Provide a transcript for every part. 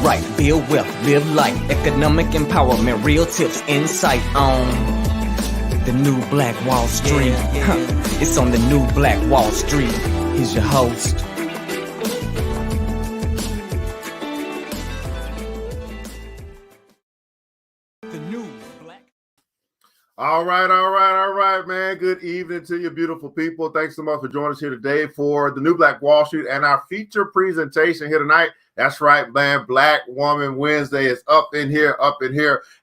right, build wealth, live life, economic empowerment, real tips, insight on the new Black Wall Street. It's on the new Black Wall Street. Here's your host. The new Black. All right, man. Good evening to you, beautiful people. Thanks so much for joining us here today for the new Black Wall Street and our feature presentation here tonight. That's right, man. Black Woman Wednesday is up in here.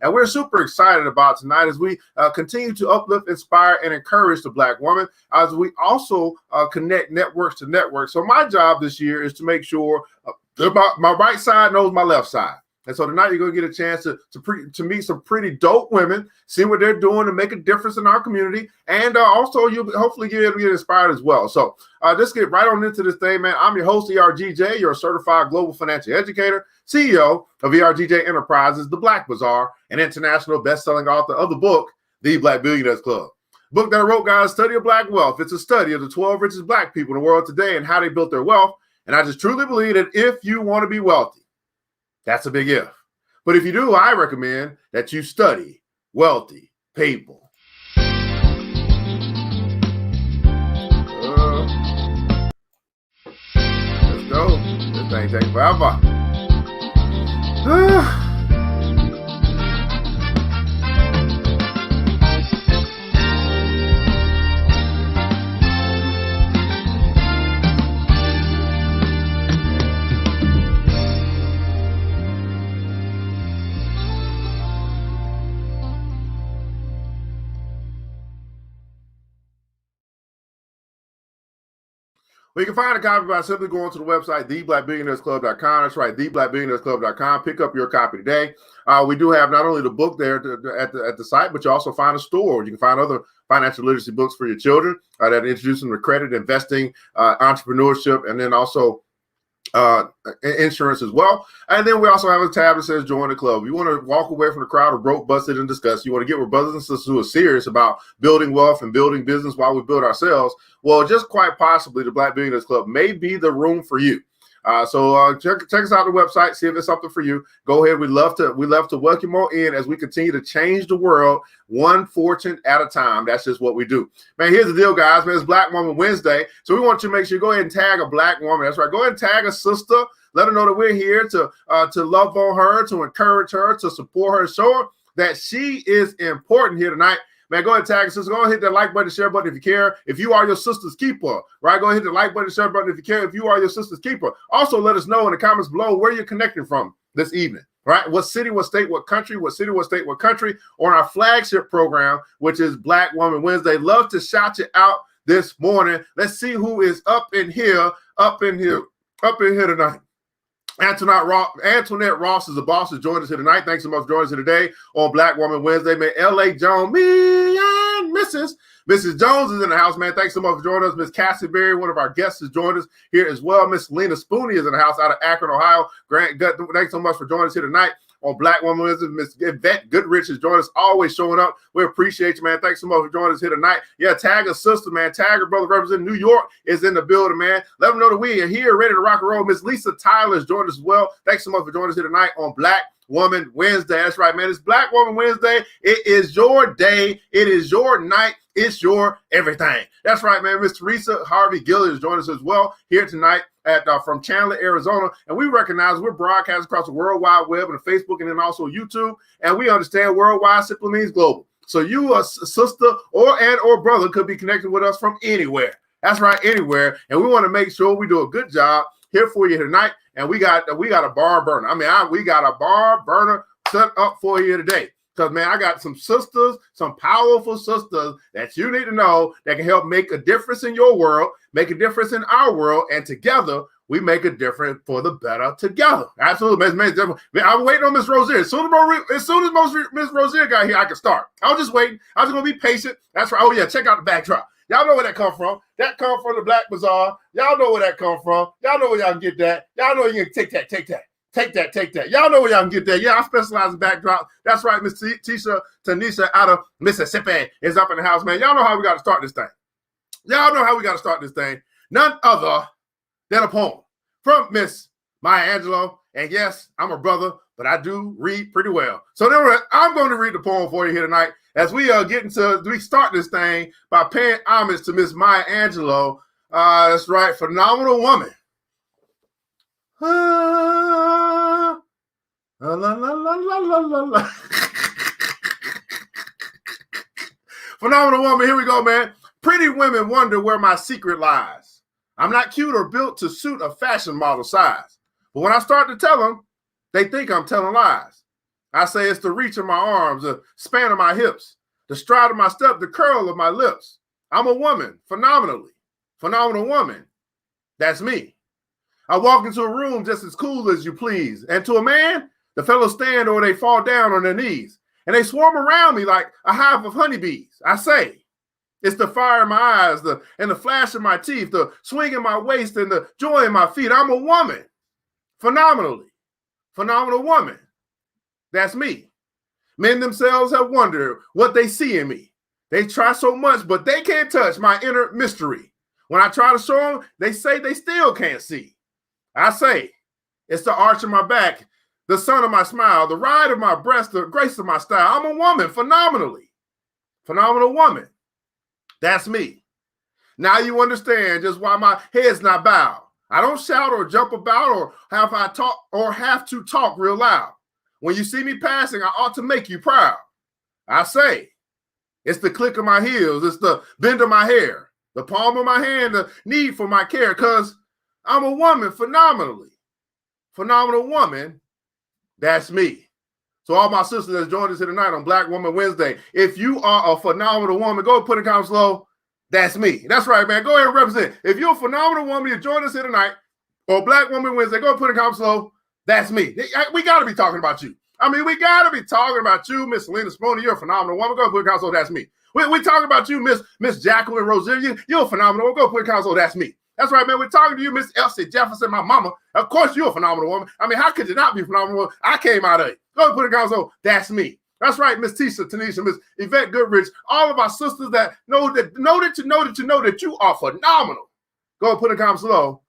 And we're super excited about tonight as we continue to uplift, inspire, and encourage the Black woman as we also connect networks to networks. So my job this year is to make sure my right side knows my left side. And so tonight you're going to get a chance to meet some pretty dope women, see what they're doing to make a difference in our community, and also you'll hopefully get inspired as well. So let's get right on into this thing, man. I'm your host, ERGJ, your certified global financial educator, CEO of ERGJ Enterprises, The Black Bazaar, and international best-selling author of the book, The Black Billionaires Club. Book that I wrote, guys, Study of Black Wealth. It's a study of the 12 richest Black people in the world today and how they built their wealth. And I just truly believe that if you want to be wealthy, that's a big if. But if you do, I recommend that you study wealthy people. Let's go. This thing takes forever. Well, you can find a copy by simply going to the website, theblackbillionairesclub.com. That's right, theblackbillionairesclub.com. Pick up your copy today. We do have not only the book there at the site, but you also find a store. You can find other financial literacy books for your children that introduce them to credit, investing, entrepreneurship, and then also insurance as well. And then we also have a tab that says join the club. You want to walk away from the crowd of broke, busted, and disgust. You want to get with brothers and sisters who are serious about building wealth and building business while we build ourselves. Well, just quite possibly the Black Billionaires Club may be the room for you. So check us out on the website, see if it's something for you. Go ahead. We love to welcome you all in as we continue to change the world one fortune at a time. That's just what we do. Man, here's the deal, guys. Man, it's Black Woman Wednesday. So we want you to make sure you go ahead and tag a Black woman. That's right. Go ahead and tag a sister. Let her know that we're here to love on her, to encourage her, to support her, show her that she is important here tonight. Man, go ahead and tag us. Go ahead and hit that like button, share button if you care. If you are your sister's keeper, right? Go ahead and hit the like button, share button if you care. If you are your sister's keeper. Also, let us know in the comments below where you're connecting from this evening, right? What city, what state, what country, what city, what state, what country, on our flagship program, which is Black Woman Wednesday. Love to shout you out this morning. Let's see who is up in here tonight. Antoinette Ross is the boss who joined us here tonight. Thanks so much for joining us here today on Black Woman Wednesday. Man, L.A. Jones, me and Mrs. Jones is in the house, man. Thanks so much for joining us. Miss Cassaberry, one of our guests, has joined us here as well. Miss Lena Spooney is in the house out of Akron, Ohio. Thanks so much for joining us here tonight on Black Woman Wednesday. Miss Yvette Goodrich has joined us, always showing up. We appreciate you, man. Thanks so much for joining us here tonight. Yeah, tag a sister, man. Tag her brother representing New York is in the building, man. Let them know that we are here, ready to rock and roll. Miss Lisa Tyler has joined us as well. Thanks so much for joining us here tonight on Black Woman Wednesday. That's right, man. It's Black Woman Wednesday. It is your day. It is your night. It's your everything. That's right, man. Miss Teresa Harvey Gilliard has joined us as well here tonight from Chandler, Arizona. And we recognize we're broadcasting across the World Wide Web and Facebook and then also YouTube. And we understand worldwide simply means global. So you, a sister or brother, could be connected with us from anywhere. That's right, anywhere. And we want to make sure we do a good job here for you tonight. And we got a bar burner. We got a bar burner set up for you today. Because, man, I got some sisters, some powerful sisters that you need to know that can help make a difference in your world, make a difference in our world, and together we make a difference for the better together. Absolutely. I'm waiting on Miss Rozier. As soon as Miss Rozier got here, I can start. I was just waiting. I was going to be patient. That's right. Oh, yeah, check out the backdrop. Y'all know where that come from. That come from the Black Bazaar. Y'all know where that come from. Y'all know where y'all can get that. Y'all know you can take that. Take that. Y'all know where y'all can get that. Yeah, I specialize in backdrop. That's right, Miss Tisha Tanisha out of Mississippi is up in the house, man. Y'all know how we got to start this thing. None other than a poem from Miss Maya Angelou. And yes, I'm a brother, but I do read pretty well. So then I'm going to read the poem for you here tonight as we we start this thing by paying homage to Miss Maya Angelou. That's right, phenomenal woman. La, la, la, la, la, la, la. Phenomenal woman, here we go, man. Pretty women wonder where my secret lies. I'm not cute or built to suit a fashion model size. But when I start to tell them, they think I'm telling lies. I say it's the reach of my arms, the span of my hips, the stride of my step, the curl of my lips. I'm a woman, phenomenal woman. That's me. I walk into a room just as cool as you please. And to a man, the fellows stand or they fall down on their knees. And they swarm around me like a hive of honeybees. I say, it's the fire in my eyes, and the flash of my teeth, the swing in my waist, and the joy in my feet. I'm a woman, phenomenal woman. That's me. Men themselves have wondered what they see in me. They try so much, but they can't touch my inner mystery. When I try to show them, they say they still can't see. I say, it's the arch of my back, the sun of my smile, the ride of my breast, the grace of my style. I'm a woman, phenomenal woman. That's me. Now you understand just why my head's not bowed. I don't shout or jump about or have to talk real loud. When you see me passing, I ought to make you proud. I say, it's the click of my heels, it's the bend of my hair, the palm of my hand, the need for my care, because I'm a woman, phenomenal woman. That's me. So all my sisters that joined us here tonight on Black Woman Wednesday, if you are a phenomenal woman, go put it down slow. That's me. That's right, man. Go ahead and represent. If you're a phenomenal woman, you join us here tonight on Black Woman Wednesday, go put it down slow. That's me. We got to be talking about you. I mean, we got to be talking about you, Miss Selena Spooner. You're a phenomenal woman. Go put it down slow. That's me. We talking about you, Miss Jacqueline Rozier. You're a phenomenal woman. Go put it down slow. That's me. That's right, man. We're talking to you, Miss Elsie Jefferson, my mama. Of course, you're a phenomenal woman. I mean, how could you not be a phenomenal woman? I came out of it. Go put it down so that's me. That's right, Miss Tisha, Tanisha, Miss Yvette Goodrich, all of our sisters that know that you are phenomenal. Go put it down slow.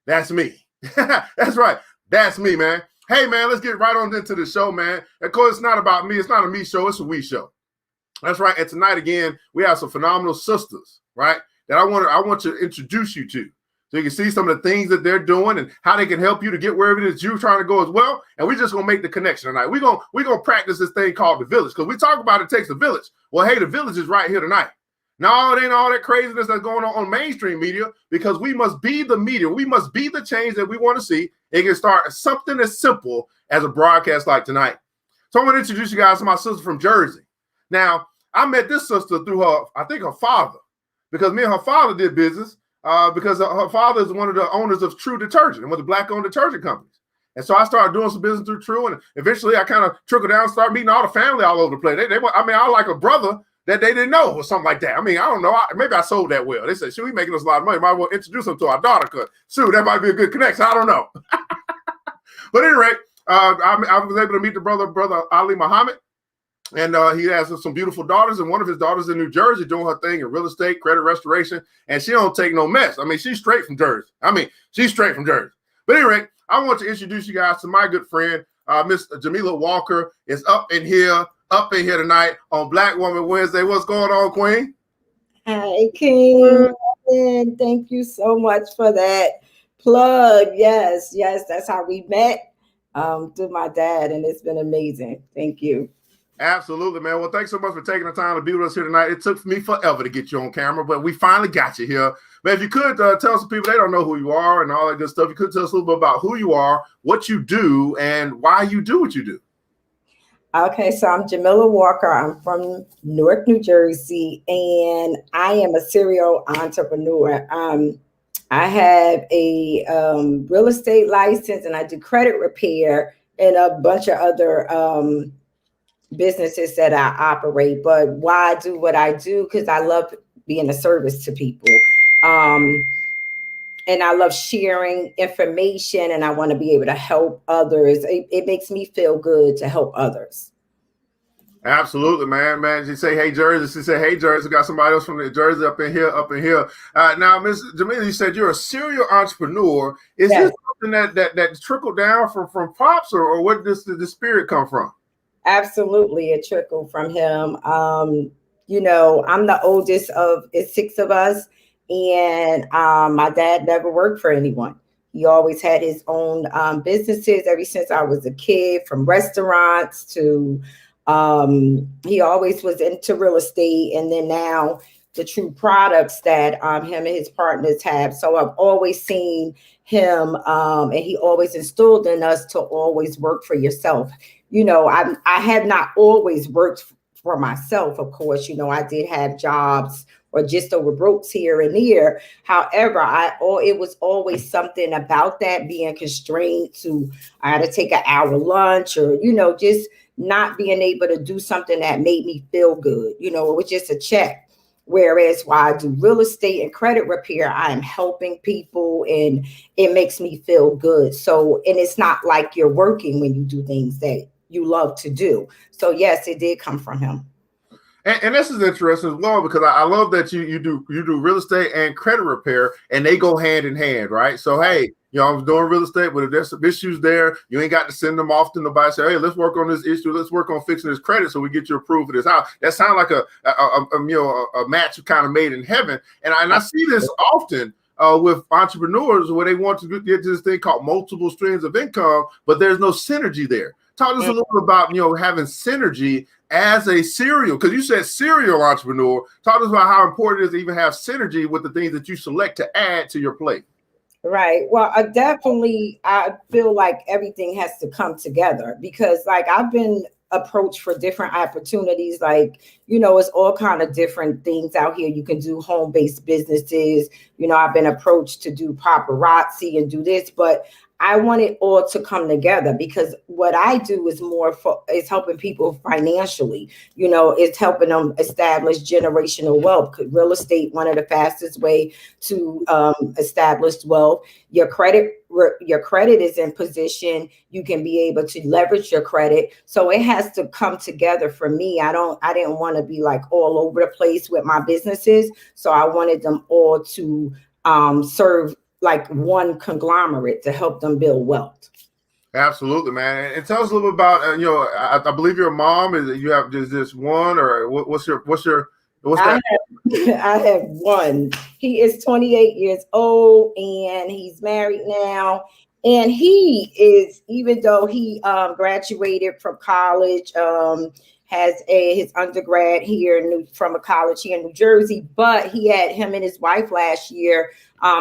That's me. That's right. That's me, man. Hey, man, let's get right on into the show, man. Of course, it's not about me. It's not a me show. It's a we show. That's right. And tonight, again, we have some phenomenal sisters, right, that I want to introduce you to. So you can see some of the things that they're doing and how they can help you to get wherever it is you're trying to go as well. And we're just going to make the connection tonight. We're gonna practice this thing called the village, because we talk about it takes a village. Well, hey, the village is right here tonight. No, it ain't all that craziness that's going on mainstream media, because we must be the media. We must be the change that we want to see. It can start something as simple as a broadcast like tonight. So I'm going to introduce you guys to my sister from Jersey. Now, I met this sister through her father, because me and her father did business. Because her father is one of the owners of True Detergent, one of the Black-owned detergent companies. And so I started doing some business through True, and eventually I kind of trickled down and started meeting all the family all over the place. I like a brother that they didn't know or something like that. I mean, I don't know. Maybe I sold that well. They said, shoot, we making us a lot of money. Might as well introduce them to our daughter, because, shoot, that might be a good connection. I don't know. But at any rate, I was able to meet the brother Ali Muhammad. And he has some beautiful daughters, and one of his daughters in New Jersey doing her thing in real estate, credit restoration, and she don't take no mess. I mean, she's straight from Jersey. But anyway, I want to introduce you guys to my good friend, Miss Jamilla Walker is up in here tonight on Black Woman Wednesday. What's going on, Queen? Hi, King. Thank you so much for that plug. Yes, that's how we met through my dad, and it's been amazing. Thank you. Absolutely, man. Well, thanks so much for taking the time to be with us here tonight. It took me forever to get you on camera, but we finally got you here. But if you could tell some people, they don't know who you are and all that good stuff, you could tell us a little bit about who you are, what you do, and why you do what you do. Okay, so I'm Jamilla Walker. I'm from Newark, New Jersey, and I am a serial entrepreneur. I have a real estate license, and I do credit repair and a bunch of other businesses that I operate. But why I do what I do? Because I love being a service to people. And I love sharing information, and I want to be able to help others. It makes me feel good to help others. Absolutely, man. You say, hey, Jersey. She said, hey, Jersey. We got somebody else from the Jersey up in here. Now, Ms. Jamilla, you said you're a serial entrepreneur. Is this something that trickled down from pops, or where did the spirit come from? Absolutely, it trickled from him. You know, I'm the oldest of it's six of us, and my dad never worked for anyone. He always had his own businesses ever since I was a kid, from restaurants to he always was into real estate, and then now the true products that him and his partners have. So I've always seen him, and he always instilled in us to always work for yourself. You know, I have not always worked for myself. Of course, you know, I did have jobs or just over brokes here and there. However, it was always something about that being constrained to, I had to take an hour lunch, or, you know, just not being able to do something that made me feel good. You know, it was just a check. Whereas while I do real estate and credit repair, I am helping people and it makes me feel good. So, and it's not like you're working when you do things that you love to do. So yes, it did come from him. And this is interesting as well, because I love that you do real estate and credit repair, and they go hand in hand, right? So hey, you know, I'm doing real estate, but if there's some issues there, you ain't got to send them off to nobody. Say, hey, let's work on this issue. Let's work on fixing this credit so we get you approved for this house. That sounds like a match kind of made in heaven. And I see this often with entrepreneurs where they want to get to this thing called multiple streams of income, but there's no synergy there. Talk to us a little bit about, you know, having synergy as a serial, because you said serial entrepreneur. Talk to us about how important it is to even have synergy with the things that you select to add to your plate. Right. Well, I feel like everything has to come together, because like I've been approached for different opportunities. Like, you know, it's all kind of different things out here. You can do home-based businesses. You know, I've been approached to do paparazzi and do this, but I want it all to come together, because what I do is is helping people financially. You know, it's helping them establish generational wealth. Real estate, one of the fastest way to establish wealth. Your credit is in position. You can be able to leverage your credit. So it has to come together for me. I didn't want to be like all over the place with my businesses. So I wanted them all to serve like one conglomerate to help them build wealth. Absolutely, man. And tell us a little bit about, you know, I believe your mom is, you have just this one, or what's that? I have one. He is 28 years old and he's married now. And he is, even though he graduated from college, has his undergrad here from a college here in New Jersey, but him and his wife last year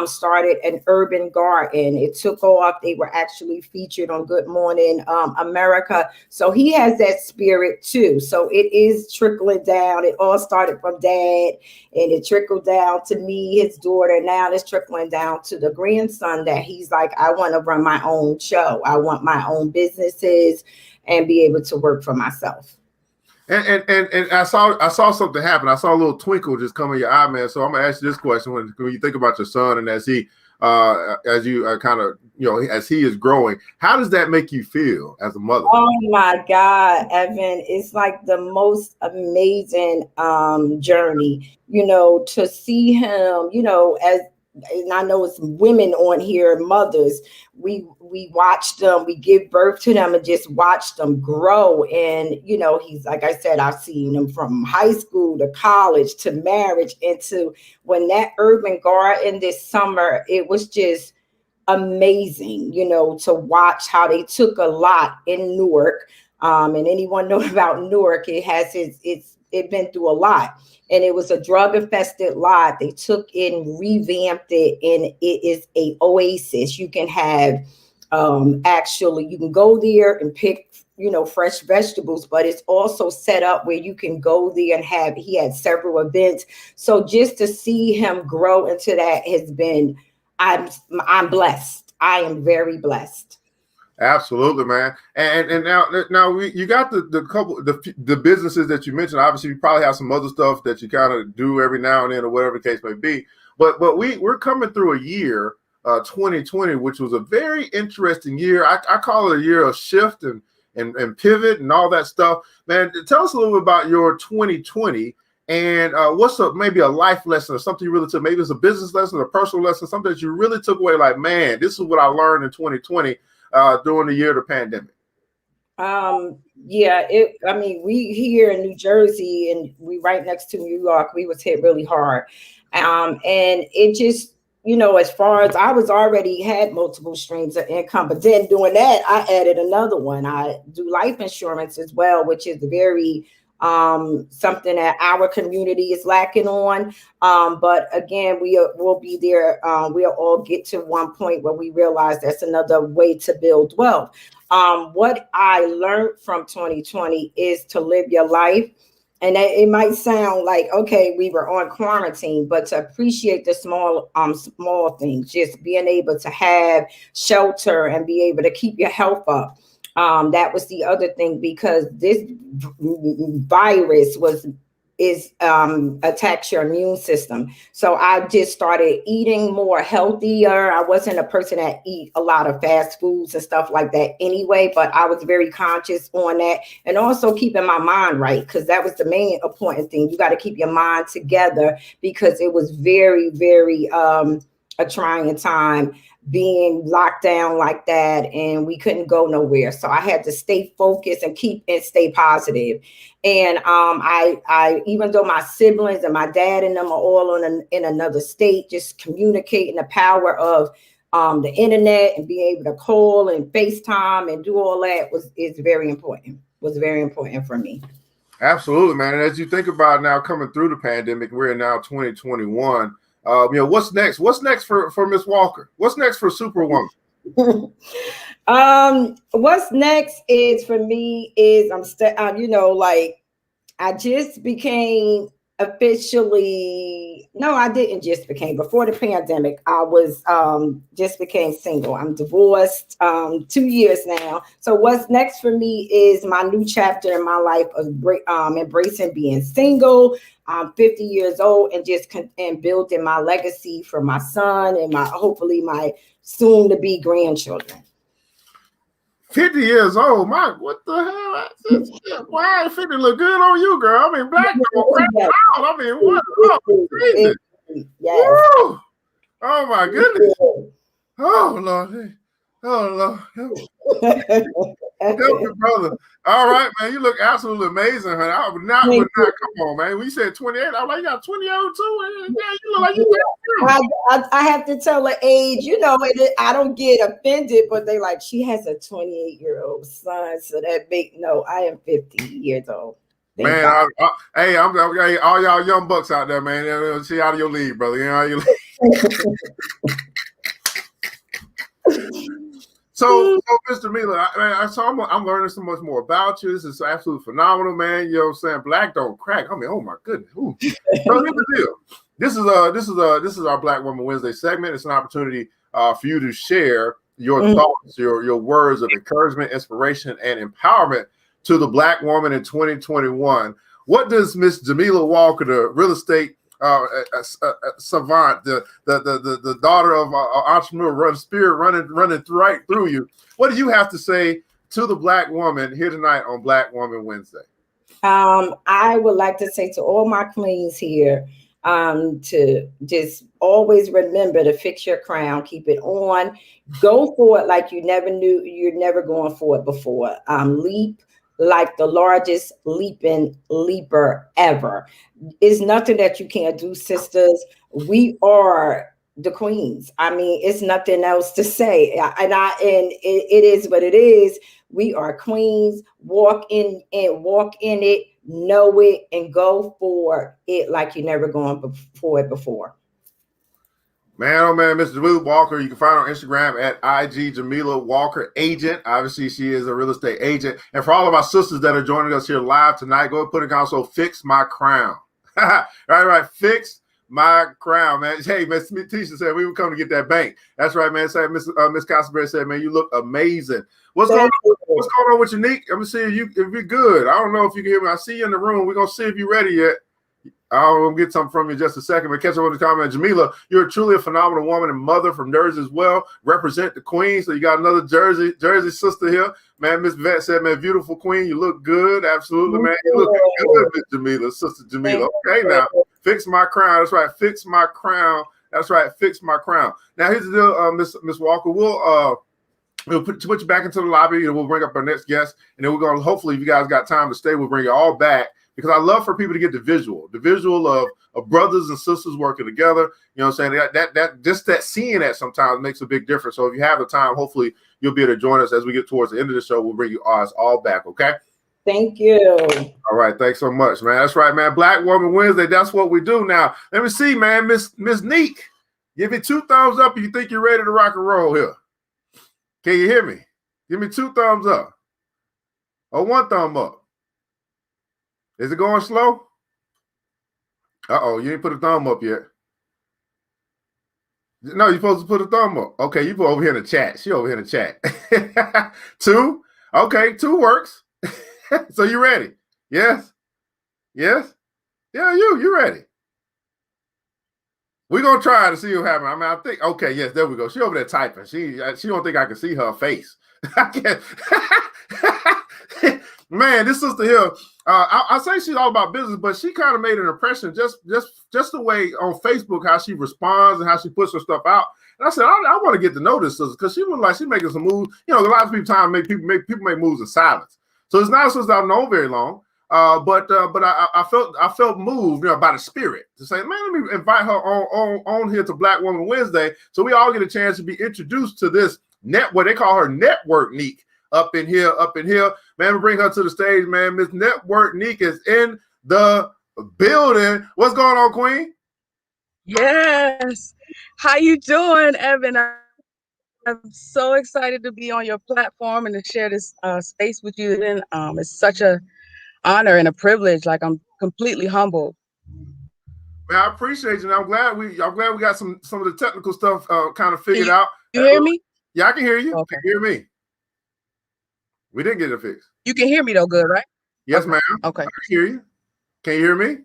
started an urban garden. It took off. They were actually featured on Good Morning America. So he has that spirit too. So it is trickling down. It all started from dad and it trickled down to me, his daughter. Now it's trickling down to the grandson that he's like, I want to run my own show. I want my own businesses and be able to work for myself. And I saw something happen. I saw a little twinkle just come in your eye, man. So I'm gonna ask you this question: when you think about your son, and as you kind of, you know, as he is growing, how does that make you feel as a mother? Oh my God, Evan, it's like the most amazing journey. You know, to see him, you know, and I know it's women on here, mothers, we watch them, we give birth to them and just watch them grow. And, you know, he's, like I said, I've seen him from high school to college to marriage, into when that urban garden this summer, it was just amazing, you know, to watch how they took a lot in Newark. And anyone know about Newark, it has it's been through a lot. And it was a drug infested lot. They took it and revamped it, and it is a oasis. You can have actually, you can go there and pick, you know, fresh vegetables, but it's also set up where you can go there and he had several events. So just to see him grow into that has been, I'm blessed. I am very blessed. Absolutely, man. And now you got the couple the businesses that you mentioned. Obviously, you probably have some other stuff that you kind of do every now and then, or whatever the case may be. But we're coming through a year, 2020, which was a very interesting year. I call it a year of shift and pivot and all that stuff. Man, tell us a little bit about your 2020 And what's maybe a life lesson or something you really took? Maybe it's a business lesson, a personal lesson, something that you really took away. Like, man, this is what I learned in 2020 during the year of the pandemic. Yeah, I mean, we here in New Jersey and we right next to New York, we was hit really hard. And it just, you know, as far as I was already had multiple streams of income, but then doing that, I added another one. I do life insurance as well, which is very something that our community is lacking on. But again, we'll be there. We'll all get to one point where we realize that's another way to build wealth. What I learned from 2020 is to live your life. And it might sound like, okay, we were on quarantine, but to appreciate the small things, just being able to have shelter and be able to keep your health up. That was the other thing, because this virus attacks your immune system. So I just started eating more healthier. I wasn't a person that eat a lot of fast foods and stuff like that anyway, but I was very conscious on that, and also keeping my mind right, because that was the main important thing. You got to keep your mind together, because it was very, very a trying time being locked down like that, and we couldn't go nowhere. So I had to stay focused and stay positive. And I even though my siblings and my dad and them are all in another state, just communicating the power of the internet and being able to call and FaceTime and do all that is very important. Was very important for me. Absolutely, man. And as you think about now coming through the pandemic, we're in now 2021. You know, what's next? What's next for Miss Walker? What's next for Superwoman? What's next is for me is you know, like I just became officially, no, I didn't just became, before the pandemic, I was just became single. I'm divorced 2 years now. So what's next for me is my new chapter in my life of embracing being single. I'm 50 years old and just building my legacy for my son and hopefully my soon to be grandchildren. 50 years old, Mike. What the hell? Why 50 look good on you, girl? I mean, black don't crack out. I mean, what? Oh, crazy. Yes. Woo! Oh my goodness. Oh Lord. Oh Lord. Help your brother. All right, man. You look absolutely amazing, honey. I would not come on, man. We said 28. I'm like, you got 20 old too. Yeah, you look like you. I have to tell her age, you know, I don't get offended, but they like, she has a 28-year-old son. So I am 50 years old. Man, hey, all y'all young bucks out there, man. She out of your league, brother. You know how you So, Mr. Miller, I'm learning so much more about you. This is absolutely phenomenal, man. You know what I'm saying? Black don't crack. I mean, oh my goodness. So here's the deal. This is our Black Woman Wednesday segment. It's an opportunity for you to share your thoughts, your words of encouragement, inspiration, and empowerment to the Black woman in 2021. What does Miss Jamilla Walker, the real estate savant, the daughter of entrepreneur, running right through you, what do you have to say to the Black woman here tonight on Black Woman Wednesday? I would like to say to all my queens here, to just always remember to fix your crown, keep it on, go for it like you never knew you're never going for it before. Leap like the largest leaper ever. It's nothing that you can't do, sisters. We are the queens. I mean, it's nothing else to say. And it is what it is. We are queens. Walk in it, know it, and go for it like you never gone for it before. Man, oh man, Mr. Jamilla Walker, you can find her on Instagram at IG Jamilla Walker Agent. Obviously, she is a real estate agent. And for all of our sisters that are joining us here live tonight, go and put in console, fix my crown. right, fix my crown, man. Hey, Miss Tisha said we would come to get that bank. That's right, man. Say Miss Cassaberry said, man, you look amazing. What's going on with you, Niq? Let me see if you're good. I don't know if you can hear me. I see you in the room. We're gonna see if you're ready yet. I'll get something from you in just a second, but catch up with the comment. Jamilla, you're truly a phenomenal woman and mother from Jersey as well. Represent the queen. So you got another Jersey sister here. Man, Miss Vet said, man, beautiful queen. You look good. Absolutely, man. You look good, Miss Jamilla, Sister Jamilla. Okay, now, fix my crown. That's right. Fix my crown. That's right. Fix my crown. Now, here's the deal, Miss Walker. We'll put you back into the lobby and we'll bring up our next guest. And then we're going to, hopefully, if you guys got time to stay, we'll bring you all back because I love for people to get the visual of brothers and sisters working together. You know what I'm saying? That just that seeing that sometimes makes a big difference. So if you have the time, hopefully you'll be able to join us as we get towards the end of the show. We'll bring you all back. Okay. Thank you. All right. Thanks so much, man. That's right, man. Black Woman Wednesday. That's what we do now. Let me see, man. Miss Niq, give me 2 thumbs up if you think you're ready to rock and roll here. Can you hear me? Give me 2 thumbs up or 1 thumb up. Is it going slow? Uh-oh, you ain't put a thumb up yet. No, you're supposed to put a thumb up. Okay, you put over here in the chat. She over here in the chat. 2? Okay, 2 works. So you ready? Yes? Yes? Yeah, you ready. We're going to try to see what happens. I mean, I think, okay, yes, there we go. She over there typing. She don't think I can see her face. I can't. Man, this sister here, I say she's all about business, but she kind of made an impression just the way on Facebook, how she responds and how she puts her stuff out. And I said, I want to get to know this sister because she was like, she's making some moves. You know, a lot of people people make moves in silence. So it's not a sister I've known very long. But I felt moved, by the spirit to say, man, let me invite her on here to Black Woman Wednesday, so we all get a chance to be introduced to this what they call her Network Niq up in here. Man, we bring her to the stage, man. Miss Network Niq is in the building. What's going on, Queen? Yes. How you doing, Evan? I'm so excited to be on your platform and to share this space with you. And it's such a honor and a privilege. Like, I'm completely humbled. Man, I appreciate you. And I'm glad we got some of the technical stuff kind of figured out. You hear me? Yeah, I can hear you. Okay. Can you hear me? We didn't get it fixed. You can hear me though, good, right? Yes, ma'am. Okay. I can hear you. Can you hear me?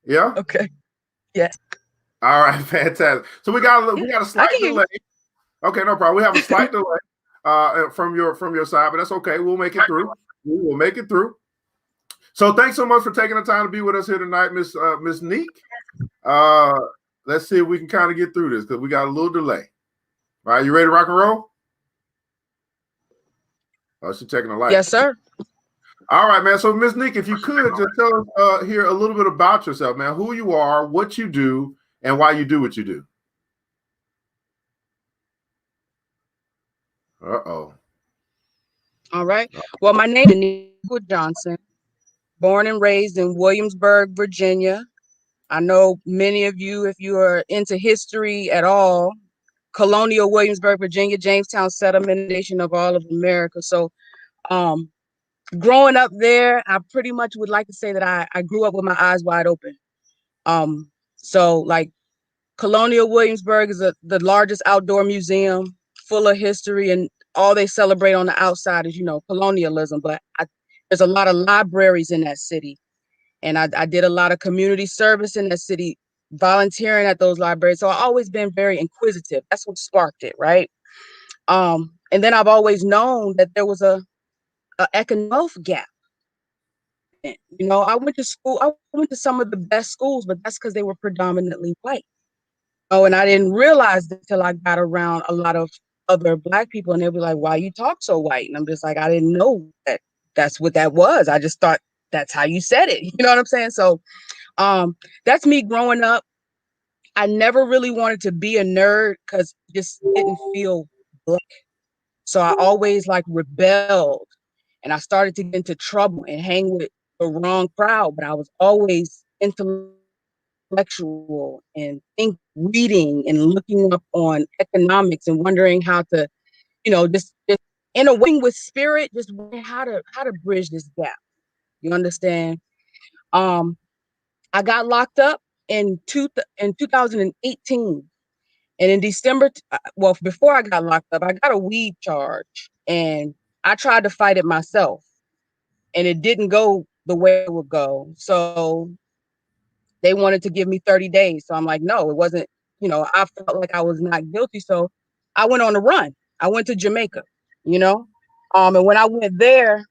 Yeah. Okay. Yes. All right, fantastic. So we got a slight delay. Okay, no problem. We have a slight delay from your side, but that's okay. We'll make it through. We will make it through. So thanks so much for taking the time to be with us here tonight, Miss Niq. Let's see if we can kind of get through this because we got a little delay. All right, you ready to rock and roll? Oh, she's checking the light. Yes, sir. All right, man. So Miss Niq, if you could just tell us here a little bit about yourself, man, who you are, what you do, and why you do what you do. Uh-oh. All right. Well, my name is Niq Johnson, born and raised in Williamsburg, Virginia. I know many of you, if you are into history at all, colonial Williamsburg, Virginia, Jamestown settlement, nation of all of America. So growing up there, I pretty much would like to say that I grew up with my eyes wide open. So like Colonial Williamsburg is the largest outdoor museum full of history, and all they celebrate on the outside is, colonialism. But there's a lot of libraries in that city. And I did a lot of community service in that city, volunteering at those libraries. So I've always been very inquisitive. That's what sparked it, right? And then I've always known that there was a economic gap. I went to school. I went to some of the best schools, but that's because they were predominantly white. Oh, and I didn't realize that until I got around a lot of other Black people, and they'll be like, "Why you talk so white?" And I'm just like, I didn't know that that's what that was. I just thought that's how you said it. You know what I'm saying? So that's me growing up. I never really wanted to be a nerd because it just didn't feel Black. So I always rebelled, and I started to get into trouble and hang with the wrong crowd, but I was always intellectual and reading and looking up on economics and wondering how to, just in a way with spirit, just how to bridge this gap. You understand? I got locked up in 2018, and in December, before I got locked up, I got a weed charge, and I tried to fight it myself, and it didn't go the way it would go. So they wanted to give me 30 days. So I'm like, no, it wasn't, I felt like I was not guilty. So I went on a run. I went to Jamaica, you know? And when I went there,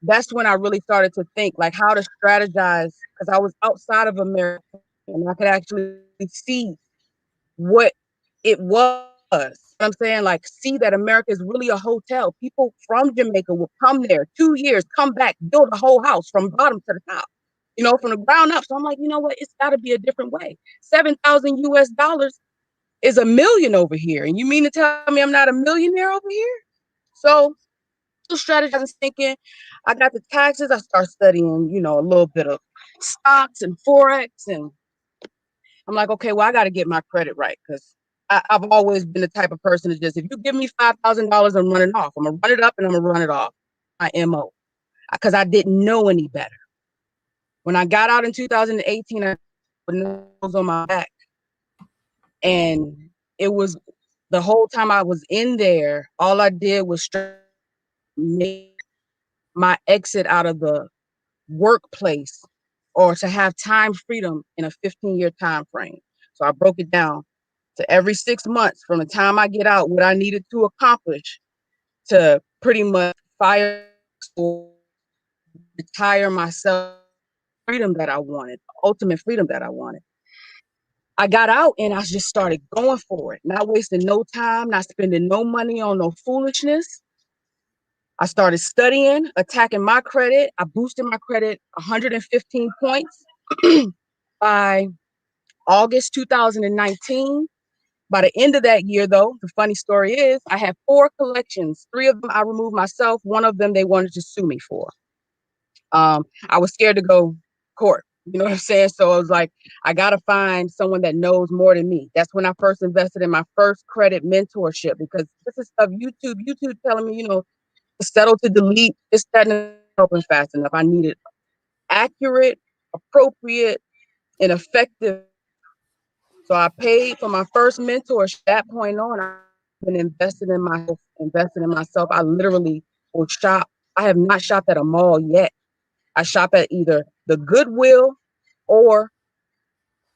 that's when I really started to think like how to strategize, because I was outside of America and I could actually see what it was. I'm saying, like, see that America is really a hotel. People from Jamaica will come there 2 years, come back, build a whole house from bottom to the top, from the ground up. So I'm like, you know what? It's got to be a different way. 7,000 US dollars is $1 million over here. And you mean to tell me I'm not a millionaire over here? So, strategizing, thinking, I got the taxes. I start studying, a little bit of stocks and Forex. And I'm like, okay, well, I got to get my credit right, because I've always been the type of person that just, if you give me $5,000, I'm running off. I'm going to run it up and I'm going to run it off. My MO, because I didn't know any better. When I got out in 2018, I was on my back. And it was the whole time I was in there, all I did was make my exit out of the workplace, or to have time freedom in a 15-year time frame. So I broke it down to every 6 months from the time I get out, what I needed to accomplish to pretty much fire school, retire myself, freedom that I wanted, ultimate freedom that I wanted. I got out and I just started going for it, not wasting no time, not spending no money on no foolishness. I started studying, attacking my credit. I boosted my credit 115 points by August 2019. By the end of that year, though, the funny story is I had 4 collections. 3 of them I removed myself. 1 of them they wanted to sue me for. I was scared to go court. You know what I'm saying? So I was like, I got to find someone that knows more than me. That's when I first invested in my first credit mentorship, because this is stuff YouTube telling me, to settle to delete, it's that not helping fast enough. I needed accurate, appropriate, and effective. So I paid for my first mentorship. At that point on, I've been invested in myself. I literally will shop. I have not shopped at a mall yet. I shop at either the Goodwill or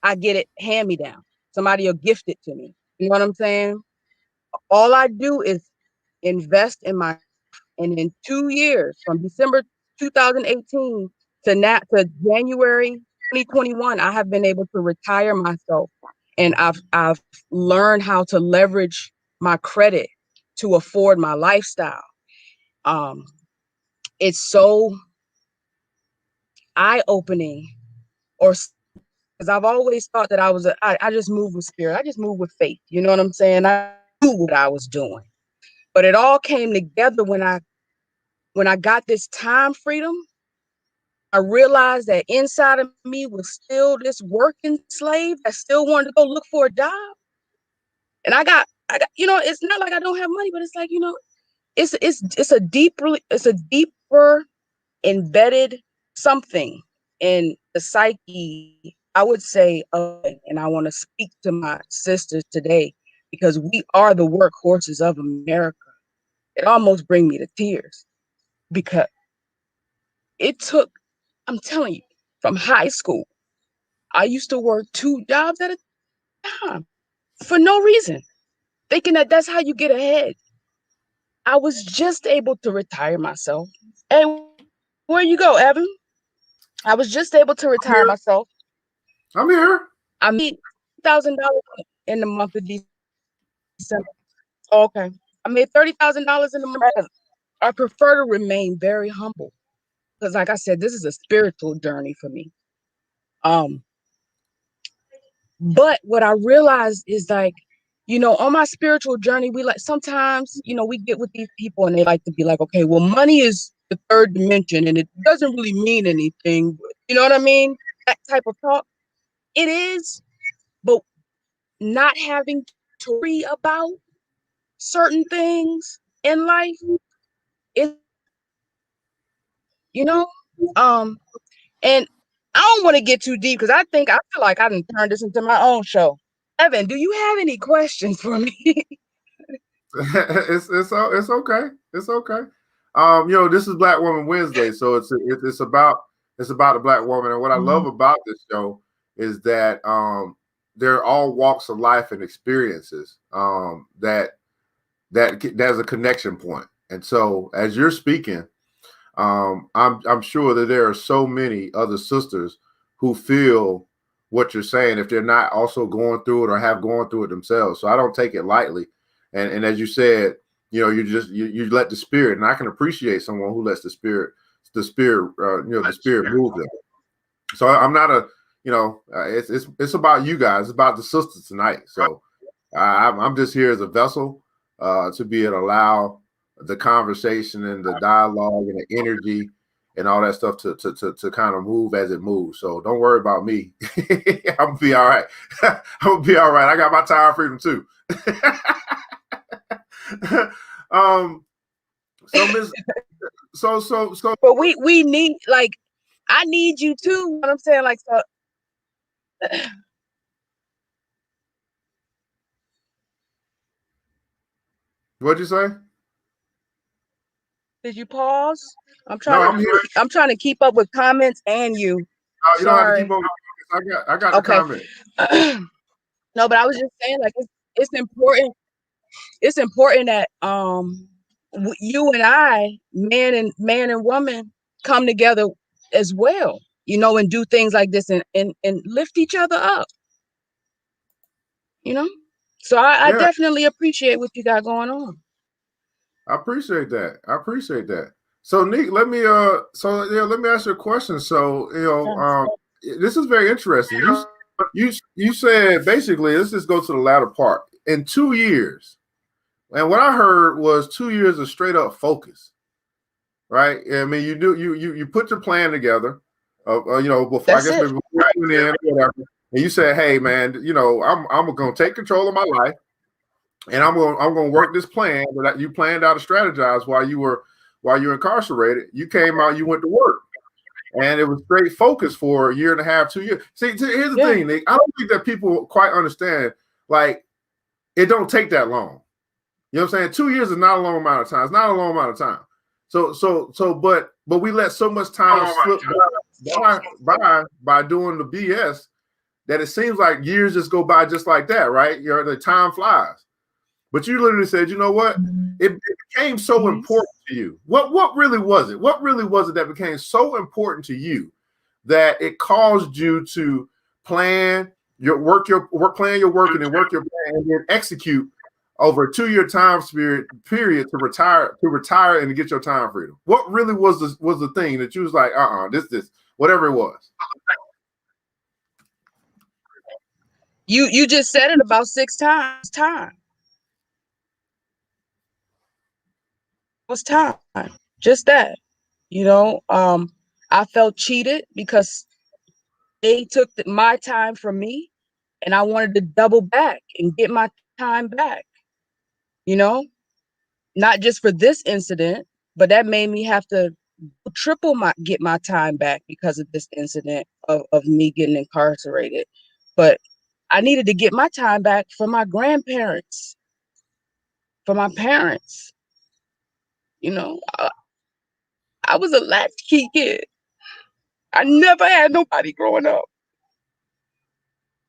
I get it hand me down. Somebody will gift it to me. You know what I'm saying? All I do is invest in my, and in 2 years, from December 2018 to January 2021, I have been able to retire myself, and I've learned how to leverage my credit to afford my lifestyle. It's so eye-opening, or because I've always thought that I just move with spirit. I just move with faith. You know what I'm saying? I knew what I was doing, but it all came together when I got this time freedom. I realized that inside of me was still this working slave that still wanted to go look for a job. And I got, it's not like I don't have money, but it's like, it's a deeper embedded something in the psyche, I would say, and I want to speak to my sisters today, because we are the workhorses of America. It almost brings me to tears, because it took, I'm telling you, from high school, I used to work 2 jobs at a time for no reason, thinking that that's how you get ahead. I was just able to retire myself. Hey, where you go, Evan? I was just able to retire myself. I'm here. I made $1,000 in the month of December. Okay. I made $30,000 in the month. I prefer to remain very humble, because, like I said, this is a spiritual journey for me. But what I realized is, like, on my spiritual journey, we sometimes, we get with these people and they like to be like, okay, well, money is the 3rd dimension and it doesn't really mean anything. You know what I mean? That type of talk. It is, but not having to worry about certain things in life is, you know, and I don't want to get too deep, because I feel like I done turned this into my own show. Evan, do you have any questions for me? It's okay. It's okay. This is Black Woman Wednesday, so it's about It's about the Black woman. And what I love about this show is that they're all walks of life and experiences that there's a connection point. And so as you're speaking, I'm sure that there are so many other sisters who feel what you're saying if they're not also going through it or have gone through it themselves. So I don't take it lightly. And as you said, you know, you let the spirit, and I can appreciate someone who lets the spirit the spirit move them. So I'm not it's about you guys. It's about the sisters tonight. So I'm just here as a vessel to be able to allow the conversation and the dialogue and the energy and all that stuff to kind of move as it moves. So don't worry about me. I'm gonna be all right. I'm gonna be all right. I got my time freedom too. But we need, like, I need you too. What I'm saying, like, so. What'd you say? Did you pause? I'm trying to keep up with comments and you. You don't have to keep up with comments. I got the comment. No, but I was just saying, like, it's important. It's important that you and I, man and woman, come together as well, you know, and do things like this and lift each other up, you know. So I definitely appreciate what you got going on. I appreciate that. So Niq, let me ask you a question. So, you know, this is very interesting. You said basically, let's just go to the latter part. In 2 years, and what I heard was 2 years of straight up focus, right? I mean, you put your plan together, you know, before That's maybe before you went in or whatever, and you said, hey man, you know, I'm gonna take control of my life, and I'm gonna work this plan that you planned out and strategized while you were incarcerated. You came out, you went to work. And it was straight focus for a year and a half, 2 years. See, here's the thing, Niq. I don't think that people quite understand. Like, it don't take that long. You know what I'm saying? 2 years is not a long amount of time. It's not a long amount of time. But we let so much time slip by doing the BS that it seems like years just go by just like that, right? The time flies. But you literally said, you know what? It became so important to you. What really was it? What really was it that became so important to you that it caused you to plan your work, plan your work, and then work your plan and then execute over a 2 year time period to retire and to get your time freedom? What really was the thing that you was like, this, whatever it was? You just said it about 6 times. It was time. Just that. You know, I felt cheated because they took my time from me, and I wanted to double back and get my time back. You know, not just for this incident, but that made me have to get my time back because of this incident of me getting incarcerated. But I needed to get my time back for my grandparents, for my parents. You know, I was a latchkey kid. I never had nobody growing up.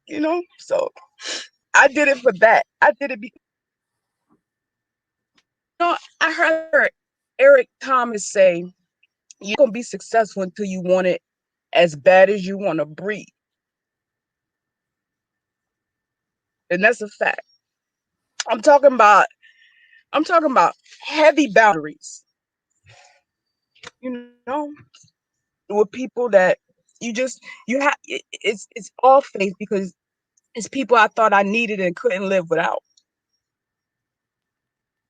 You know, so I did it for that. I did it because, you know, I heard Eric Thomas say, you're going to be successful until you want it as bad as you want to breathe. And that's a fact. I'm talking about heavy boundaries. You know, with people that you have, it's all faith, because it's people I thought I needed and couldn't live without.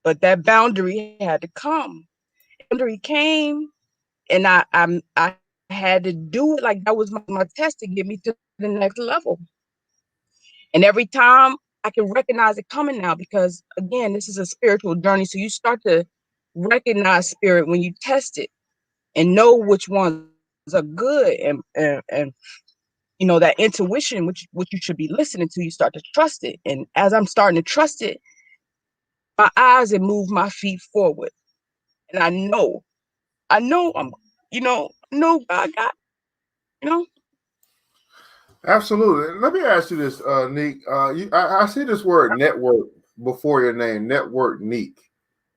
But that boundary had to come. Boundary came, and I had to do it. Like, that was my test to get me to the next level. And every time I can recognize it coming now, because again, this is a spiritual journey. So you start to recognize spirit when you test it and know which ones are good, and you know, that intuition, which you should be listening to, you start to trust it. And as I'm starting to trust it, my eyes and move my feet forward. And I know I'm, you know, God got. you know. Absolutely. Let me ask you this, Niq. I see this word network before your name, Network Niq.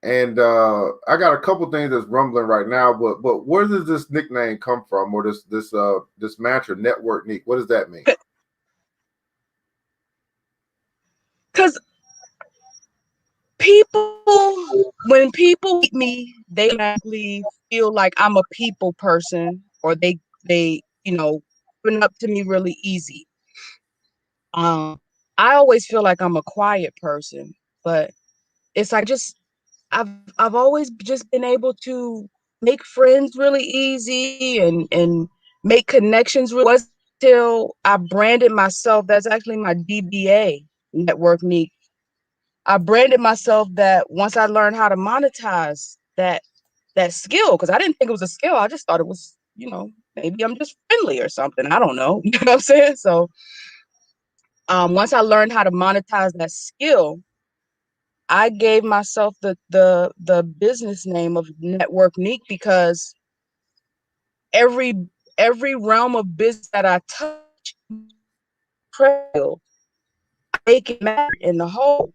And I got a couple things that's rumbling right now, but where does this nickname come from, or this mantra, Network Niq? What does that mean? Because when people meet me, they actually feel like I'm a people person, or they open up to me really easy. I always feel like I'm a quiet person, but it's like I've always just been able to make friends really easy and make connections really was till I branded myself. That's actually my DBA, Network Niq. I branded myself that once I learned how to monetize that skill, because I didn't think it was a skill. I just thought it was, maybe I'm just friendly or something. I don't know. You know what I'm saying? So once I learned how to monetize that skill, I gave myself the business name of Network Niq, because every every realm of business that I touch, I make it matter in the whole.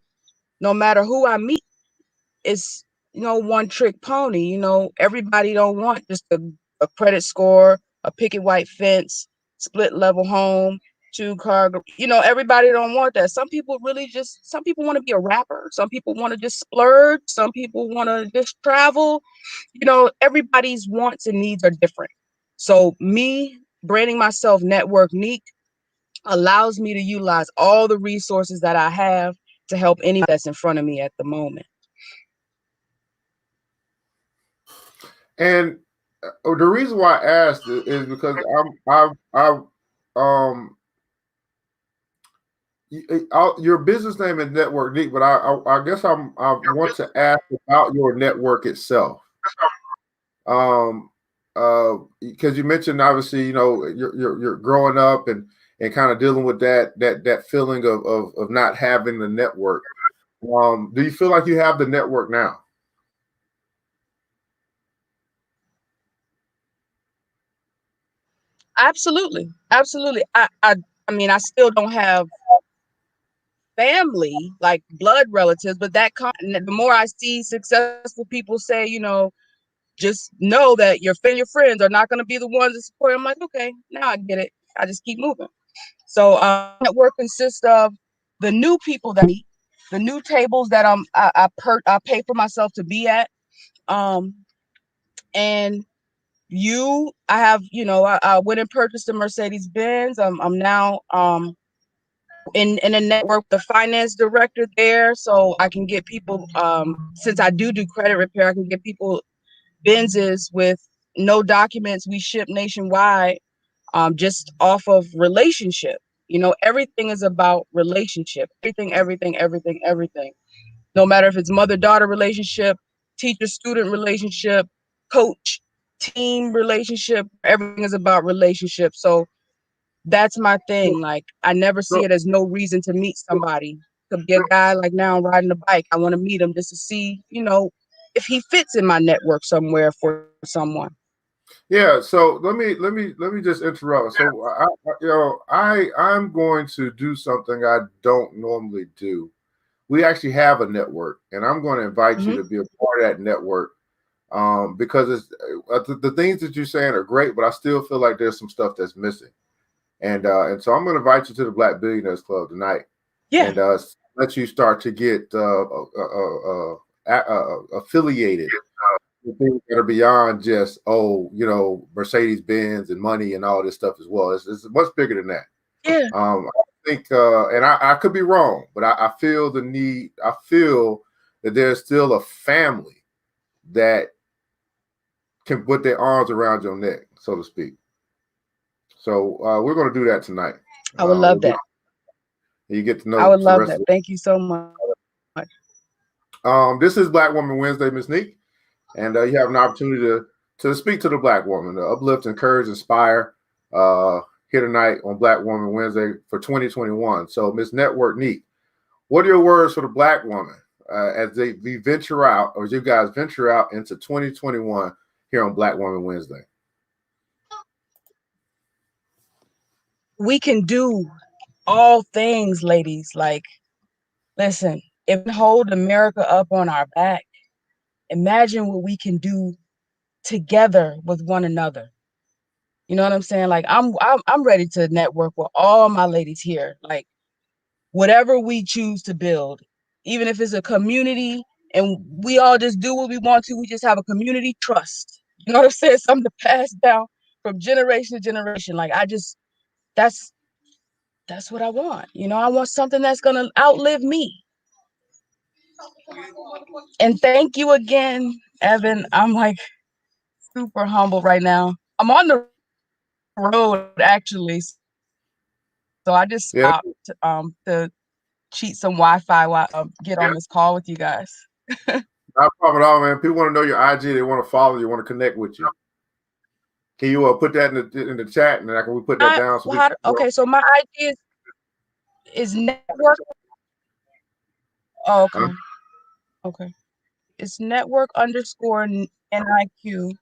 No matter who I meet, it's one trick pony. Everybody don't want just a credit score, a picket white fence, split level home, 2-car. Everybody don't want that. Some people want to be a rapper. Some people want to just splurge. Some people want to just travel. Everybody's wants and needs are different. So me branding myself Network Niq allows me to utilize all the resources that I have to help anyone that's in front of me at the moment. And the reason why I asked is because your business name is Network Niq, but I guess I want to ask about your network itself. Because you mentioned obviously, you're growing up and kind of dealing with that feeling of not having the network. Do you feel like you have the network now? Absolutely. Absolutely. I mean, I still don't have family, like blood relatives, but the more I see successful people say, just know that your friends are not going to be the ones that support. I'm like, okay, now I get it. I just keep moving. So network consists of the new people that I meet, the new tables that I pay for myself to be at, and I have, I went and purchased a Mercedes Benz. I'm now in a network with the finance director there, so I can get people, since I do credit repair, I can get people Benzes with no documents. We ship nationwide, just off of relationship. Everything is about relationship. Everything. No matter if it's mother-daughter relationship, teacher-student relationship, coach, team relationship, everything is about relationship. So that's my thing. Like, I never see it as no reason to meet somebody. Could be a guy, like now I'm riding a bike. I want to meet him just to see, if he fits in my network somewhere for someone. Yeah. So let me just interrupt. So I'm going to do something I don't normally do. We actually have a network, and I'm going to invite you to be a part of that network. Because it's the things that you're saying are great, but I still feel like there's some stuff that's missing. And so I'm going to invite you to the Black Billionaires Club tonight, and let you start to get affiliated with things that are beyond just Mercedes Benz and money and all this stuff as well. It's much bigger than that. Yeah. I think, and I could be wrong, but I feel the need. I feel that there's still a family that can put their arms around your neck, so to speak. So we're going to do that tonight. I would love that. You get to know. I would love that. Thank you so much. This is Black Woman Wednesday, Ms. Niq, and you have an opportunity to speak to the Black woman, to uplift, encourage, inspire here tonight on Black Woman Wednesday for 2021. So, Ms. Network Niq, what are your words for the Black woman as we venture out, or as you guys venture out into 2021 here on Black Woman Wednesday? we can do all things, ladies. Like, listen, if we hold America up on our back, imagine what we can do together with one another. You know what I'm saying? Like, I'm ready to network with all my ladies here. Like, whatever we choose to build, even if it's a community and we all just do what we want to, we just have a community trust. You know what I'm saying? Something to pass down from generation to generation. Like, that's what I want. You know, I want something that's gonna outlive me. And thank you again, Evan. I'm like super humble right now. I'm on the road actually, so I just Yeah, stopped to cheat some Wi-Fi while get on this call with you guys. not a problem at all, man. People want to know your IG. They want to follow you. Want to connect with you. Can you put that in the chat, and can we put that down? So Okay, so my IG is network. Oh, okay, okay. It's network underscore NIQ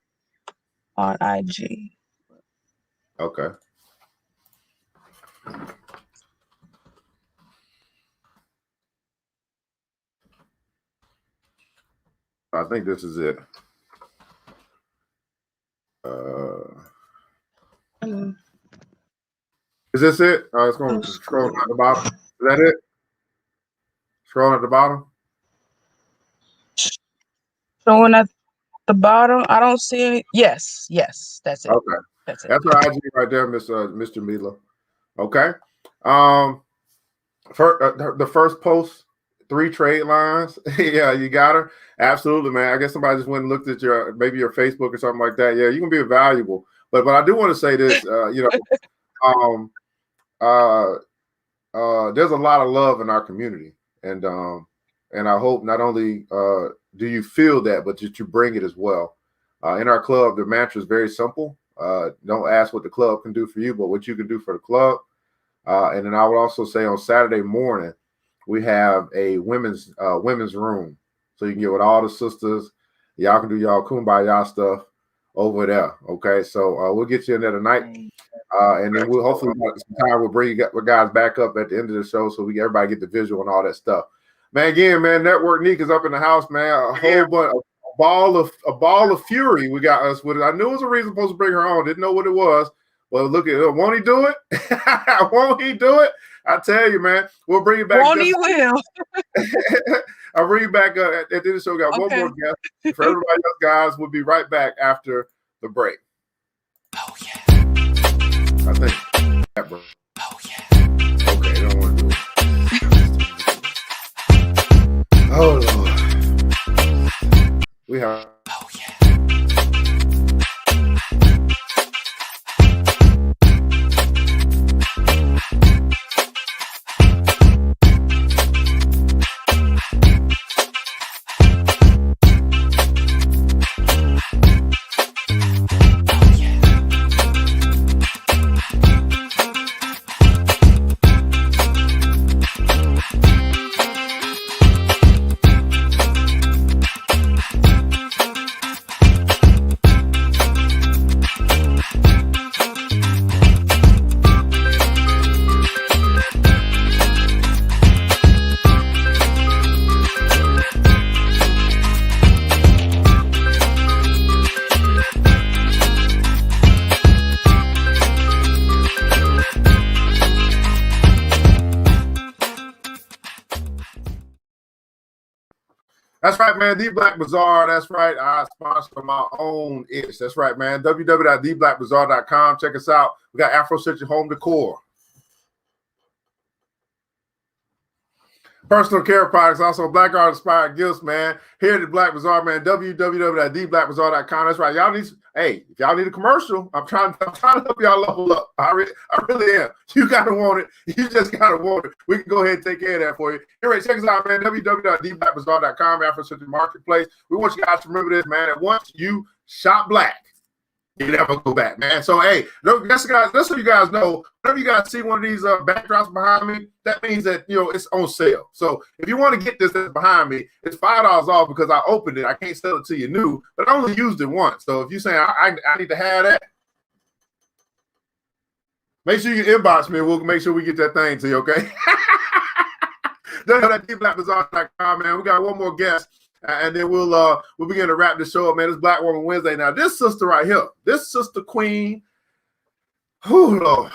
on IG. Okay. I think this is it. Is this it? It's going to scroll at the bottom. Is that it? Scrolling at the bottom. Showing at the bottom. I don't see any. Yes, that's it. Okay, that's it. That's our IG right there, Mr. Jamilla. Okay. The first post, 3 trade lines. Yeah, you got her. Absolutely, man. I guess somebody just went and looked at maybe your Facebook or something like that. Yeah, you can be valuable. But I do want to say this. There's a lot of love in our community, and I hope not only do you feel that, but that you bring it as well. In our club, the mantra is very simple. Don't ask what the club can do for you, but what you can do for the club. And then I would also say on Saturday morning, we have a women's room. So you can get with all the sisters. Y'all can do y'all kumbaya stuff over there. Okay. So we'll get you in there tonight. And then we'll hopefully we'll bring you guys back up at the end of the show so everybody get the visual and all that stuff. Man, again, man, Network Niq is up in the house, man. A whole bunch, a ball of fury we got us with it. I knew it was a reason supposed to bring her on. Didn't know what it was. Well, look at it. Won't he do it? Won't he do it? I tell you, man. We'll bring you back. Won't he will. I'll bring you back at the end of the show. We got one more guest. For everybody else, guys, we'll be right back after the break. Oh, yeah. I think that break. Oh, yeah. Okay, I don't want to do it. Oh, Lord. We have. Oh, yeah. That's right, man. The Black Bazaar. That's right. I sponsor my own itch. That's right, man. www.theblackbazaar.com. Check us out. We got Afro-centric home decor. Personal care products, also Black Art inspired gifts, man. Here at the Black Bazaar, man. www.theblackbazaar.com. That's right. Y'all need, if y'all need a commercial, I'm trying to help y'all level up. I really am. You gotta want it. You just gotta want it. We can go ahead and take care of that for you. Anyway, check us out, man. www.theblackbazaar.com, Afro-centric marketplace. We want you guys to remember this, man. That once you shop black, you never go back, man. So, just so you guys know, whenever you guys see one of these backdrops behind me, that means that, it's on sale. So, if you want to get this that's behind me, it's $5 off because I opened it. I can't sell it to you new, but I only used it once. So, if you're saying I need to have that, Make sure you inbox me. We'll make sure we get that thing to you, okay? That DBlackBazaar.com, man. We got one more guest, and then we'll begin to wrap this show up, man. It's Black Woman Wednesday. Now, this sister right here, this sister queen, whew, Lord.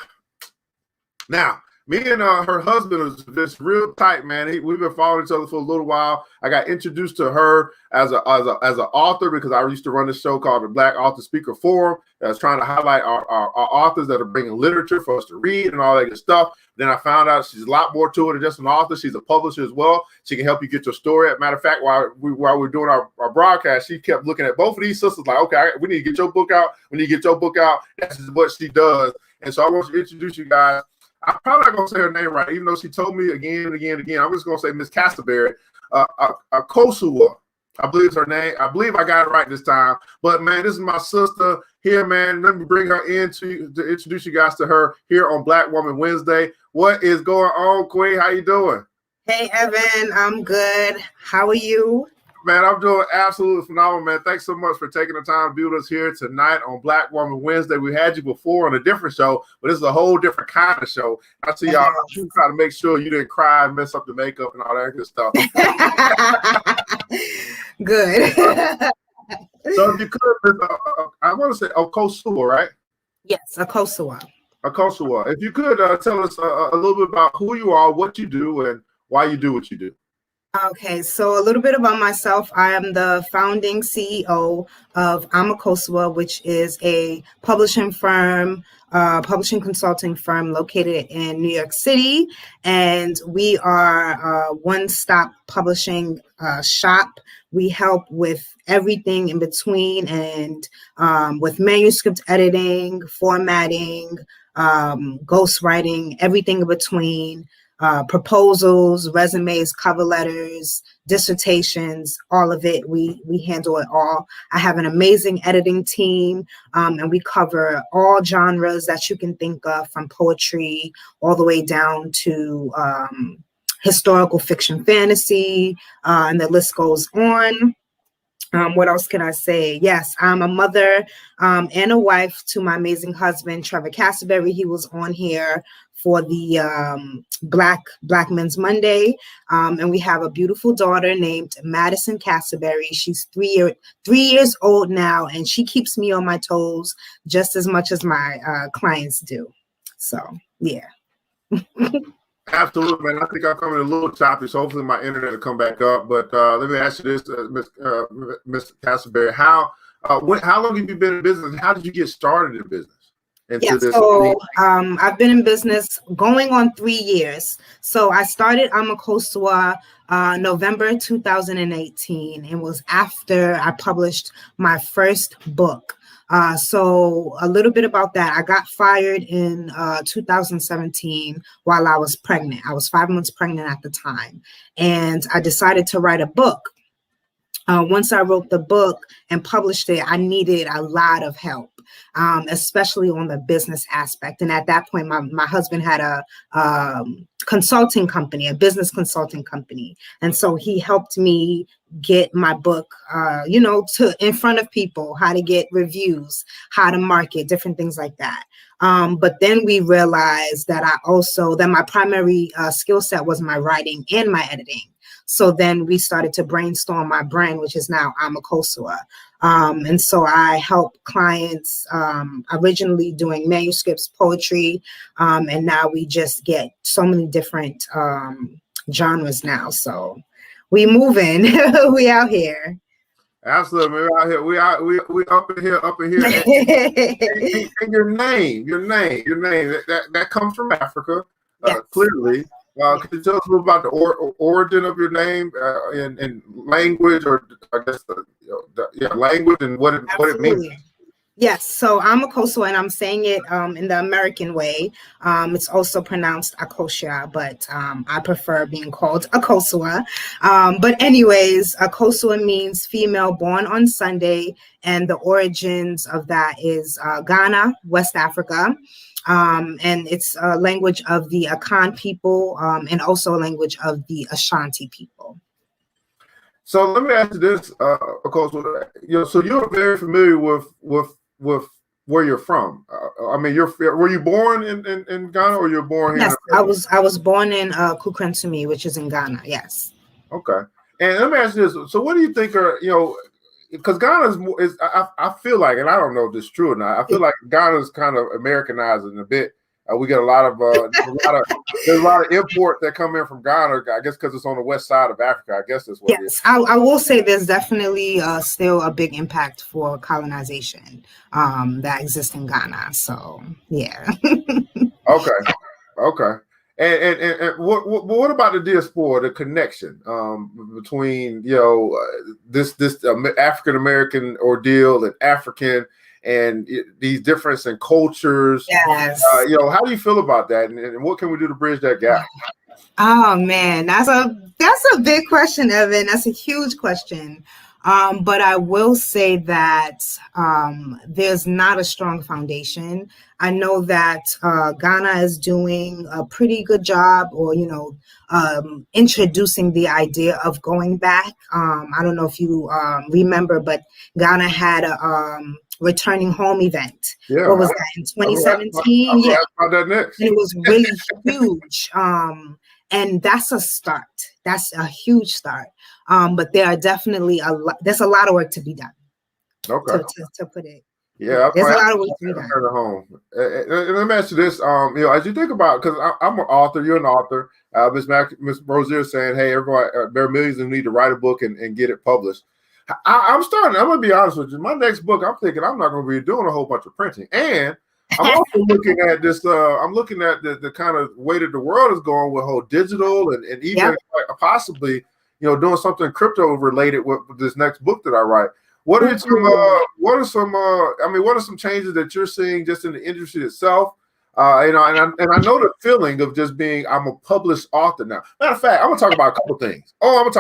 Now, me and her husband is just real tight, man. We've been following each other for a little while. I got introduced to her as an author because I used to run this show called the Black Author Speaker Forum. That's trying to highlight our authors that are bringing literature for us to read and all that good stuff. Then I found out she's a lot more to it than just an author. She's a publisher as well. She can help you get your story. As a matter of fact, while we're doing our broadcast, she kept looking at both of these sisters like, okay, we need to get your book out. We need to get your book out. That's just what she does. And so I want to introduce you guys. I'm probably not going to say her name right, even though she told me again and again and again. I'm just going to say Miss Cassaberry, Akousa, I believe is her name. I believe I got it right this time. But, man, this is my sister here, man. Let me bring her in to introduce you guys to her here on Black Woman Wednesday. What is going on, Queen? How you doing? Hey, Evan. I'm good. How are you? Man, I'm doing absolutely phenomenal, man. Thanks so much for taking the time to be with us here tonight on Black Woman Wednesday. We had you before on a different show, but this is a whole different kind of show. I see y'all try to make sure you didn't cry and mess up the makeup and all that good stuff. Good. So if you could, I want to say Akousa, right? Yes, Akousa. Akousa. If you could tell us a little bit about who you are, what you do, and why you do what you do. Okay, so a little bit about myself. I am the founding CEO of Akousa, which is a publishing consulting firm located in New York City. And we are a one-stop publishing shop. We help with everything in between and with manuscript editing, formatting, ghostwriting, everything in between. Proposals, resumes, cover letters, dissertations, all of it. We handle it all. I have an amazing editing team, and we cover all genres that you can think of, from poetry all the way down to historical fiction, fantasy, and the list goes on. What else can I say? Yes, I'm a mother and a wife to my amazing husband, Trevor Cassaberry. He was on here for the Black Men's Monday. And we have a beautiful daughter named Madison Cassaberry. She's 3 years old now, and she keeps me on my toes just as much as my clients do. So, yeah. Absolutely, man. I think I'm coming a little choppy, so hopefully my internet will come back up. But let me ask you this, Miss Cassaberry, how long have you been in business? How did you get started in business? So I've been in business going on 3 years. So I started Akousa November 2018, and was after I published my first book. So a little bit about that. I got fired in 2017 while I was pregnant. I was 5 months pregnant at the time, and I decided to write a book. Once I wrote the book and published it, I needed a lot of help, especially on the business aspect. And at that point, my husband had a consulting company, a business consulting company. And so he helped me get my book, to in front of people, how to get reviews, how to market, different things like that. But then we realized that that my primary skill set was my writing and my editing. So then we started to brainstorm my brand, which is now Akousa. And so I help clients originally doing manuscripts, poetry, and now we just get so many different genres now. So we moving, we out here. Absolutely, we're out here. We up in here. And your name, that comes from Africa, yes. Clearly. Can you tell us a little about the origin of your name and language, or I guess language and what it means? Yes, so I'm Akousa, and I'm saying it in the American way. It's also pronounced Akousa, but I prefer being called Akousa. But anyways, Akousa means female born on Sunday, and the origins of that is Ghana, West Africa. And it's a language of the Akan people, and also a language of the Ashanti people. So let me ask you this, Akousa. So you're very familiar with where you're from. I mean, were you born in Ghana, or you're born here? Yes, I was born in Kukrantumi, which is in Ghana. Yes. Okay. And let me ask you this. So what do you think are, because Ghana I feel like, and I don't know if this is true or not, I feel like Ghana is kind of Americanizing a bit. We get a lot of there's a lot of import that come in from Ghana, I guess, because it's on the west side of Africa. I guess that's what it is. I will say there's definitely still a big impact for colonization that exists in Ghana. So yeah. Okay. And what about the diaspora, the connection between this African American ordeal and African and these differences in cultures? Yes. How do you feel about that, and what can we do to bridge that gap? Oh man, that's a big question, Evan. That's a huge question. But I will say that there's not a strong foundation. I know that Ghana is doing a pretty good job, or introducing the idea of going back. I don't know if you remember, but Ghana had a returning home event. Yeah, what was that, in 2017? Yeah, about that next. And it was really huge. And that's a start. That's a huge start. But there are definitely there's a lot of work to be done. Okay. To put it. Yeah, there's a lot of work to be done. At home. And let me ask you this: as you think about, because I'm an author, you're an author. Miss Rozier saying, "Hey, everybody, there are millions who need to write a book and get it published." I'm going to be honest with you. My next book, I'm thinking I'm not going to be doing a whole bunch of printing, and I'm also looking at this. I'm looking at the kind of way that the world is going with whole digital and even possibly doing something crypto related with this next book that I write. What are some changes that you're seeing just in the industry itself? And I know the feeling of just being, I'm a published author now. Matter of fact, I'm gonna talk about a couple things. I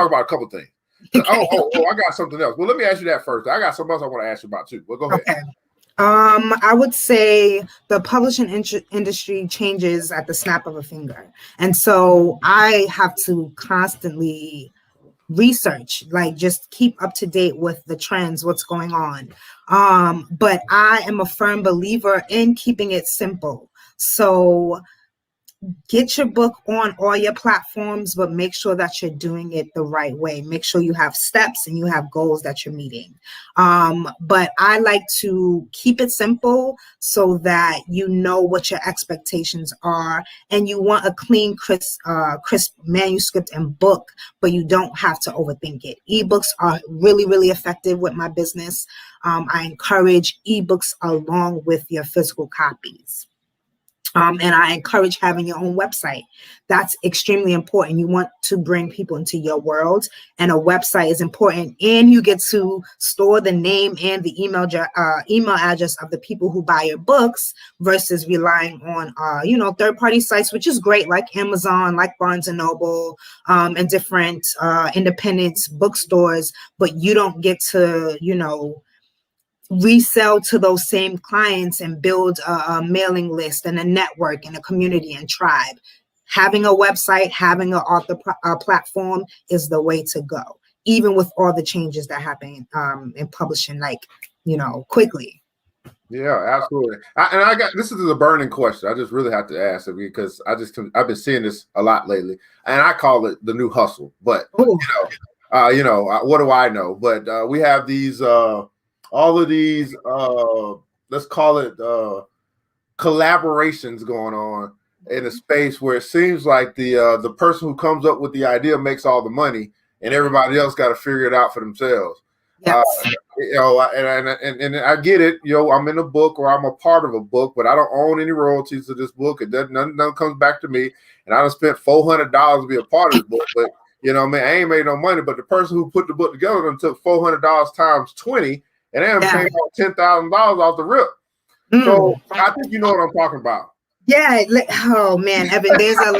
got something else. Well, let me ask you that first. I got something else I want to ask you about too. Well, go ahead. Okay. I would say the publishing industry changes at the snap of a finger. And so I have to constantly research, like just keep up to date with the trends, what's going on. But I am a firm believer in keeping it simple. So get your book on all your platforms, but make sure that you're doing it the right way. Make sure you have steps and you have goals that you're meeting. But I like to keep it simple so that you know what your expectations are, and you want a clean, crisp manuscript and book, but you don't have to overthink it. Ebooks are really, really effective with my business. I encourage ebooks along with your physical copies. And I encourage having your own website. That's extremely important. You want to bring people into your world, and a website is important. And you get to store the name and the email address of the people who buy your books versus relying on, third-party sites, which is great, like Amazon, like Barnes & Noble, and different independent bookstores. But you don't get to, resell to those same clients and build a mailing list and a network and a community and tribe. Having a website, having an author platform is the way to go, even with all the changes that happen in publishing, quickly. Yeah, absolutely. This is a burning question. I just really have to ask it because I've been seeing this a lot lately, and I call it the new hustle. But what do I know? But we have these. All of these, let's call it collaborations going on in a space where it seems like the person who comes up with the idea makes all the money, and everybody else got to figure it out for themselves. Yes. And I get it. I'm in a book or I'm a part of a book, but I don't own any royalties to this book. None comes back to me, and I done spent $400 to be a part of this book, but I ain't made no money. But the person who put the book together and took $400 times 20. And they're paying $10,000 off the rip. So I think you know what I'm talking about. Yeah. Oh man, Evan, there's a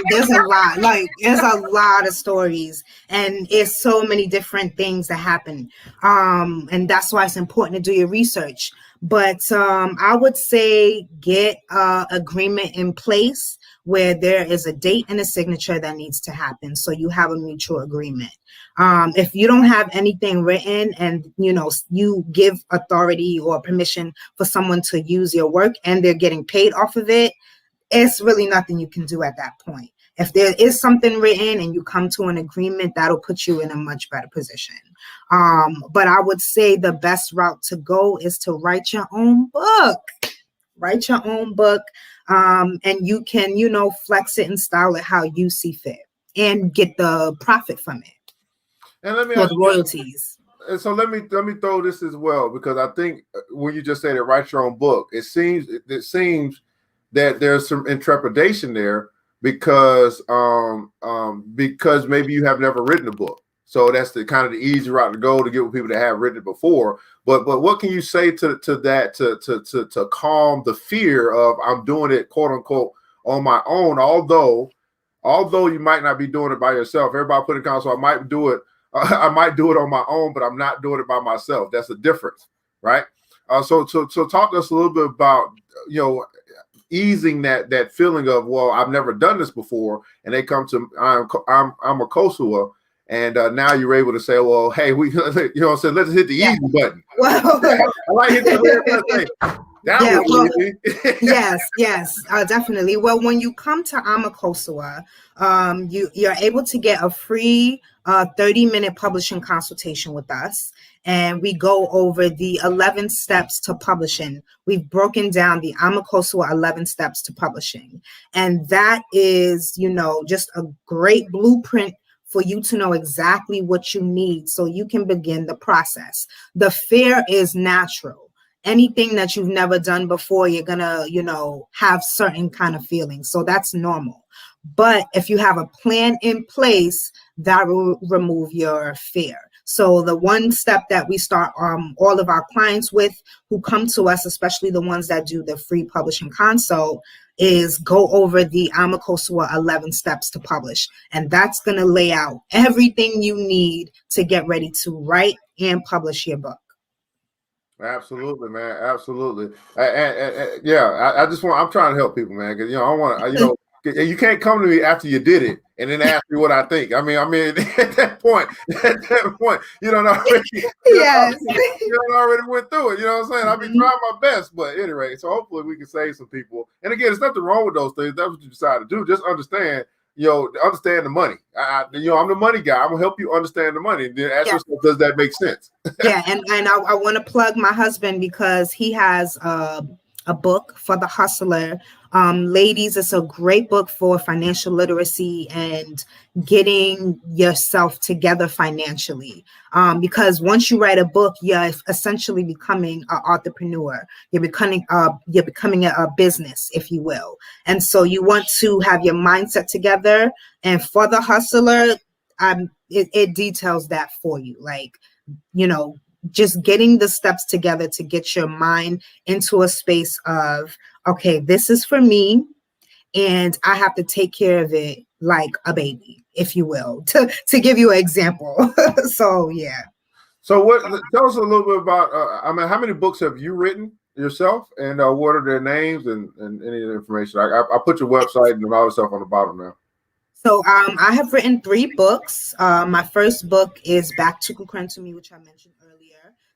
lot. There's a lot of stories, and it's so many different things that happen. And that's why it's important to do your research. But I would say get agreement in place where there is a date and a signature that needs to happen. So you have a mutual agreement. If you don't have anything written and, you know, you give authority or permission for someone to use your work and they're getting paid off of it, it's really nothing you can do at that point. If there is something written and you come to an agreement, that'll put you in a much better position. But I would say the best route to go is to write your own book. Write your own book, and you can, you know, flex it and style it how you see fit and get the profit from it. And let me for ask the you, royalties. and so let me throw this as well, because I think when you just said it, write your own book, it seems that there's some intrepidation there because maybe you have never written a book. So that's the kind of the easy route to go to get with people that have written it before. But what can you say to that to calm the fear of I'm doing it quote unquote on my own, although you might not be doing it by yourself. Everybody put in comments, so I might do it on my own, but I'm not doing it by myself. That's the difference, right? So talk to us a little bit about, you know, easing that feeling of, well, I've never done this before, and they come to I'm Akousa, and now you're able to say, well, hey, we, you know what I'm saying, let's hit the easy button. Well, I like hitting the weird button. That was easy. yes, definitely. Well, when you come to Akousa, you're able to get a free 30-minute publishing consultation with us, and we go over the 11 steps to publishing. We've broken down the Akousa 11 steps to publishing, and that is, you know, just a great blueprint for you to know exactly what you need so you can begin the process. The fear is natural. Anything that you've never done before, you're gonna, you know, have certain kind of feelings. So that's normal. But if you have a plan in place, that will remove your fear. So the one step that we start all of our clients with who come to us, especially the ones that do the free publishing consult, is go over the Akousa 11 steps to publish. And that's going to lay out everything you need to get ready to write and publish your book. Absolutely, man. Absolutely. I just want, I'm trying to help people, man. Cause you know, I want to, you know, you can't come to me after you did it and then ask me what I think. I mean, at that point, you don't already, Yes. you don't already went through it. You know what I'm saying? I've been trying my best, but anyway, so hopefully we can save some people. And again, there's nothing wrong with those things. That's what you decide to do. Just understand, you know, understand the money. You know, I'm the money guy. I'm gonna help you understand the money. And then ask yourself, does that make sense? Yeah, and I want to plug my husband because he has a book for the hustler. Ladies, it's a great book for financial literacy and getting yourself together financially. Because once you write a book, you're essentially becoming an entrepreneur. You're becoming a business, if you will. And so you want to have your mindset together. And for the hustler, it details that for you. Like, you know, just getting the steps together to get your mind into a space of, okay, this is for me, and I have to take care of it like a baby, if you will, to give you an example. So, yeah. So tell us a little bit about, I mean, how many books have you written yourself, and what are their names and any information? I put your website and all the stuff on the bottom now. So I have written 3 books. My first book is Back to Me, which I mentioned earlier.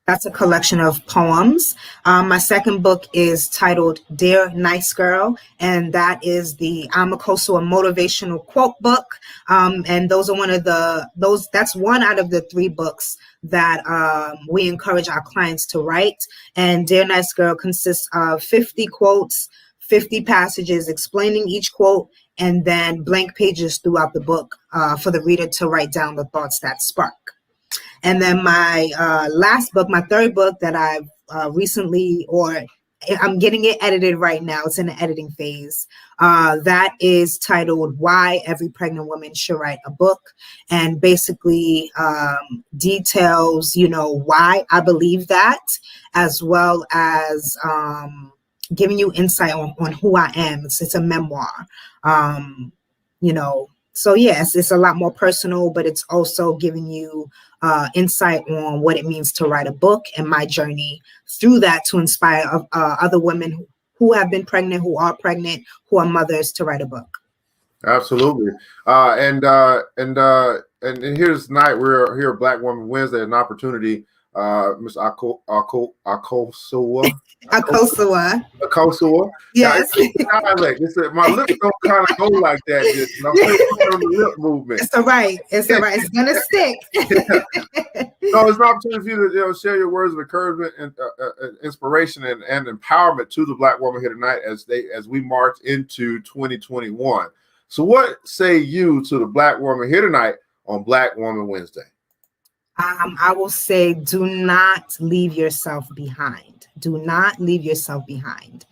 That's a collection of poems. My second book is titled Dear Nice Girl, and that is the Akousa motivational quote book. And those are that's one out of the 3 books that we encourage our clients to write. And Dear Nice Girl consists of 50 quotes, 50 passages explaining each quote, and then blank pages throughout the book for the reader to write down the thoughts that spark. And then my last book, my third book that I've recently, or I'm getting it edited right now, it's in the editing phase, that is titled Why Every Pregnant Woman Should Write a Book, and basically details, you know, why I believe that, as well as giving you insight on who I am. It's a memoir, you know. So yes, it's a lot more personal, but it's also giving you insight on what it means to write a book and my journey through that to inspire other women who have been pregnant, who are pregnant, who are mothers to write a book. Absolutely. And here's tonight, we're here at Black Woman Wednesday, an opportunity. Ms. Akousa. Akousa. Yes. Dialect. My lips don't kind of go like that. I'm still on the lip movement. It's all right. It's all right. It's gonna stick. So it's an opportunity for you to share your words of encouragement and inspiration and empowerment to the Black woman here tonight as we march into 2021. So what say you to the Black woman here tonight on Black Woman Wednesday? I will say, do not leave yourself behind. Do not leave yourself behind.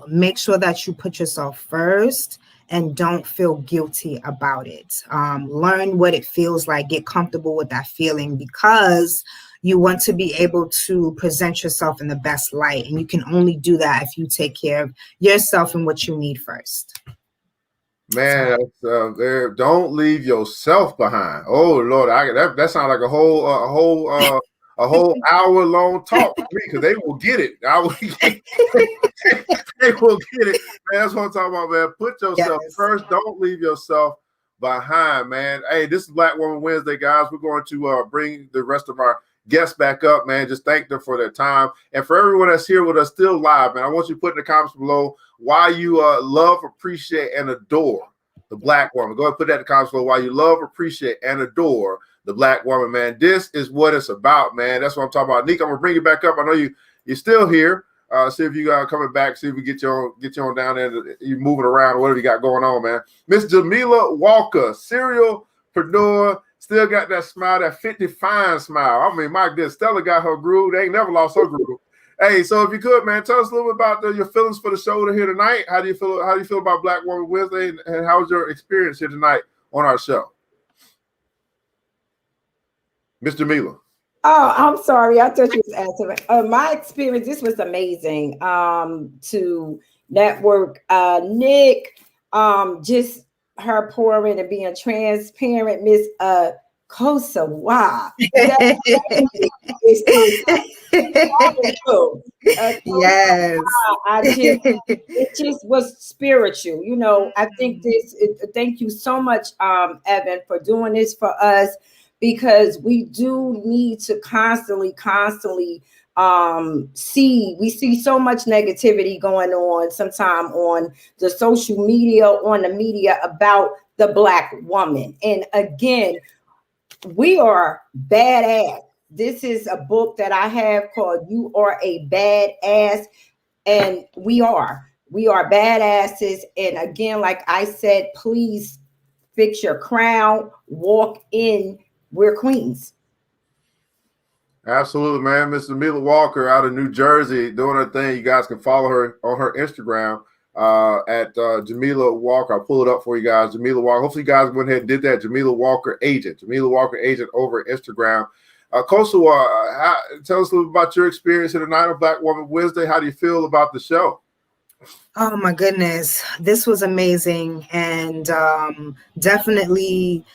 Make sure that you put yourself first and don't feel guilty about it. Learn what it feels like. Get comfortable with that feeling, because you want to be able to present yourself in the best light. And you can only do that if you take care of yourself and what you need first. Man, don't leave yourself behind. Oh Lord, that sounds like a whole hour long talk to me, because they will get it. They will get it, man. That's what I'm talking about, man. Put yourself first. Don't leave yourself behind, man. Hey, this is Black Woman Wednesday, guys. We're going to bring the rest of our guests back up, man. Just thank them for their time, and for everyone that's here with us still live, man. I want you to put in the comments below why you love, appreciate, and adore the Black woman. Go ahead and put that in the comments below why you love, appreciate, and adore the Black woman, man. This is what it's about, man. That's what I'm talking about. Niq, I'm gonna bring you back up. I know you're still here. See if you coming back. See if we get you on down there. You moving around, whatever you got going on, man. Miss Jamilla Walker, serialpreneur, still got that smile, that 50 fine smile. I mean, my goodness, Stella got her groove. They ain't never lost her groove. Hey, so if you could, man, tell us a little bit about your feelings for the show here tonight. How do you feel about Black Woman Wednesday, and how was your experience here tonight on our show? Miss Jamilla. Oh, I'm sorry. I thought you was answering. My experience, this was amazing. To network Niq, just her pouring and being transparent, Miss Akousa. Wow. Yes. It just was spiritual. You know, I think thank you so much, Evan, for doing this for us, because we do need to constantly see so much negativity going on sometime on the social media, on the media, about the Black woman. And again, we are badass. This is a book that I have called You Are a Badass, and we are badasses. And again, like I said, please fix your crown, walk in. We're queens. Absolutely, man. Miss Jamilla Walker out of New Jersey doing her thing. You guys can follow her on her Instagram at Jamilla Walker. I'll pull it up for you guys. Jamilla Walker. Hopefully you guys went ahead and did that. Jamilla Walker Agent over Instagram. Akousa, tell us a little about your experience here tonight on Black Woman Wednesday. How do you feel about the show? Oh my goodness, this was amazing, and definitely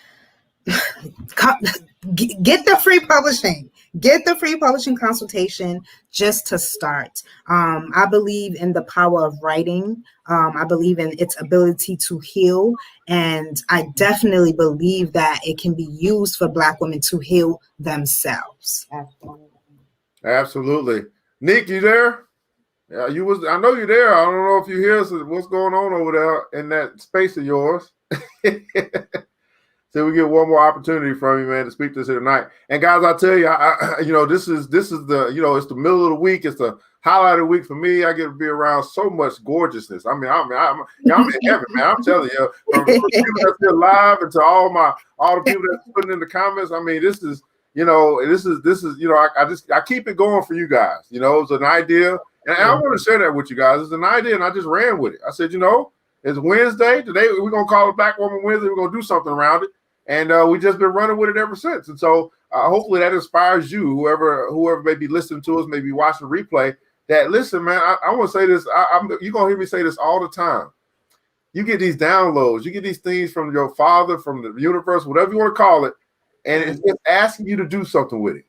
get the free publishing. Get the free publishing consultation just to start. I believe in the power of writing. I believe in its ability to heal. And I definitely believe that it can be used for Black women to heal themselves. Absolutely. Niq, you there? Yeah, I know you're there. I don't know if you hear us. What's going on over there in that space of yours? So we get one more opportunity from you, man, to speak to us here tonight. And guys, I tell you, this is the, it's the middle of the week. It's the highlight of the week for me. I get to be around so much gorgeousness. I'm in heaven, man. I'm telling you, from the people that's still live and to all the people that's putting in the comments. I mean, this is, I keep it going for you guys. It's an idea, and I want to share that with you guys. It's an idea, and I just ran with it. I said, it's Wednesday today. We're gonna call it Black Woman Wednesday. We're gonna do something around it. And we just been running with it ever since. And so hopefully that inspires you, whoever may be listening to us, maybe watching the replay, that listen, man, I want to say this. You're going to hear me say this all the time. You get these downloads, you get these things from your father, from the universe, whatever you want to call it. And it's just asking you to do something with it.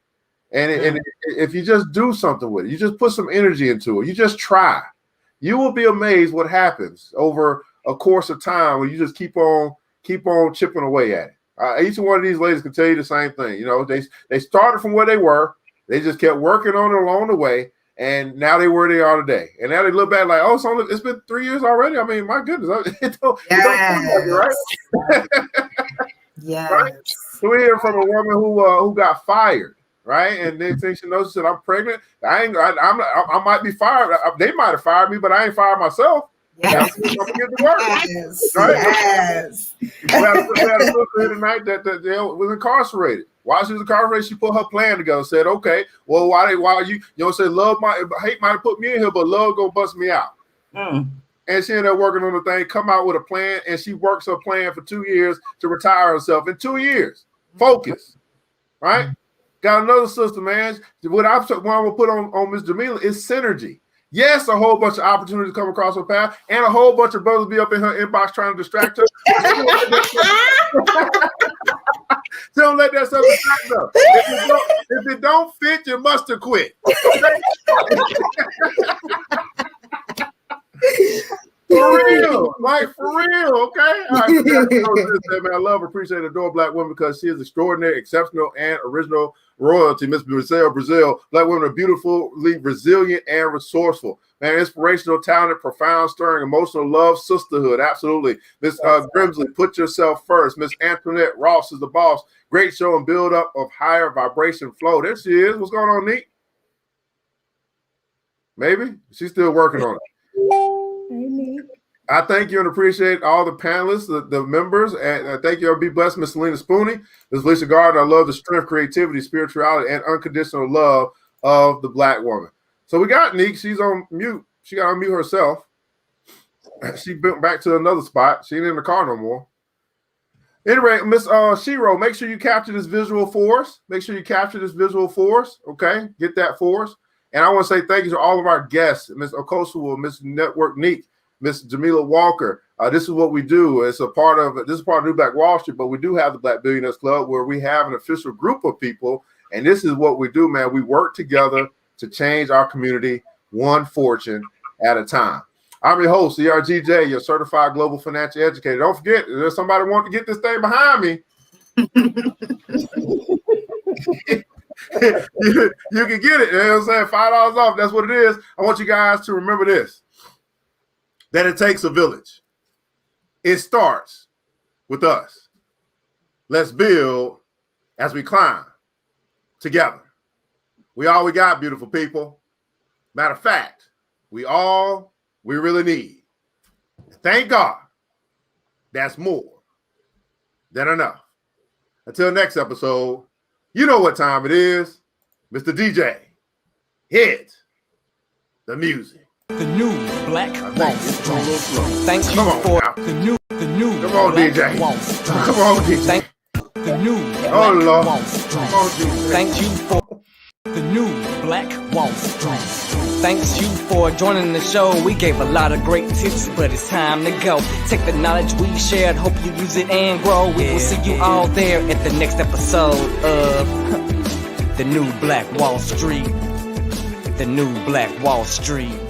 And if you just do something with it, you just put some energy into it. You just try. you will be amazed what happens over a course of time when you just keep on chipping away at it. Each one of these ladies can tell you the same thing. You know, they started from where they were. They just kept working on it along the way, and now they where they are today. And now they look back like, oh, it's been 3 years already. I mean, my goodness, it don't right? Yes. Right? So we hear from a woman who got fired, right? And then she knows, she said, I'm pregnant. I might be fired. They might have fired me, but I ain't fired myself. Yes. I'm gonna get to work. Yes. Right? Yes. We had a sister here tonight that was incarcerated. While she was incarcerated, she put her plan together. Said, "Okay, well, why you know, say hate might have put me in here, but love gonna bust me out." And she ended up working on the thing, come out with a plan, and she works her plan for 2 years to retire herself in 2 years. Focus, right? Got another sister, man. What I'm gonna put on Miss Jamilla is synergy. Yes, a whole bunch of opportunities come across her path, and a whole bunch of brothers be up in her inbox trying to distract her. Don't let that stuff distract her. If it don't fit, you must have quit. For real, like for real, okay? All right, I love, appreciate, adore Black women because she is extraordinary, exceptional, and original royalty. Miss Brazil. Black women are beautifully resilient and resourceful. Man, inspirational, talented, profound, stirring, emotional love, sisterhood. Absolutely. Miss Grimsley, put yourself first. Miss Antoinette Ross is the boss. Great show and build up of higher vibration flow. There she is. What's going on, Niq? Maybe she's still working on it. I thank you and appreciate all the panelists, the members, and I thank you. Be blessed, Miss Selena Spooney, Miss Lisa Gardner. I love the strength, creativity, spirituality, and unconditional love of the Black woman. So we got Niq. She's on mute. She got to unmute herself. She went back to another spot. She ain't in the car no more. Anyway, Miss Shiro, make sure you capture this visual for us. Okay, get that for us. And I want to say thank you to all of our guests, Miss Akousa, Miss Network Niq, Miss Jamilla Walker. This is what we do. This is part of New Black Wall Street, but we do have the Black Billionaires Club where we have an official group of people. And this is what we do, man. We work together to change our community one fortune at a time. I'm your host, CRGJ, your certified global financial educator. Don't forget, if there's somebody wanting to get this thing behind me, you can get it. You know what I'm saying? $5 off. That's what it is. I want you guys to remember this, that it takes a village. It starts with us. Let's build as we climb together. We all we got, beautiful people. Matter of fact, we really need. Thank God, that's more than enough. Until next episode, you know what time it is. Mr. DJ, hit the music. The new Black Wall Street. Thank you for the new Come on, Black DJ. Wall Street. Come on, DJ. Thank the new Oh, Black Lord. Wall Street. Come on, DJ. Thank you for the new Black Wall Street. Thanks you for joining the show. We gave a lot of great tips, but it's time to go. Take the knowledge we shared, hope you use it and grow. We will see you all there at the next episode of the new Black Wall Street. The new Black Wall Street.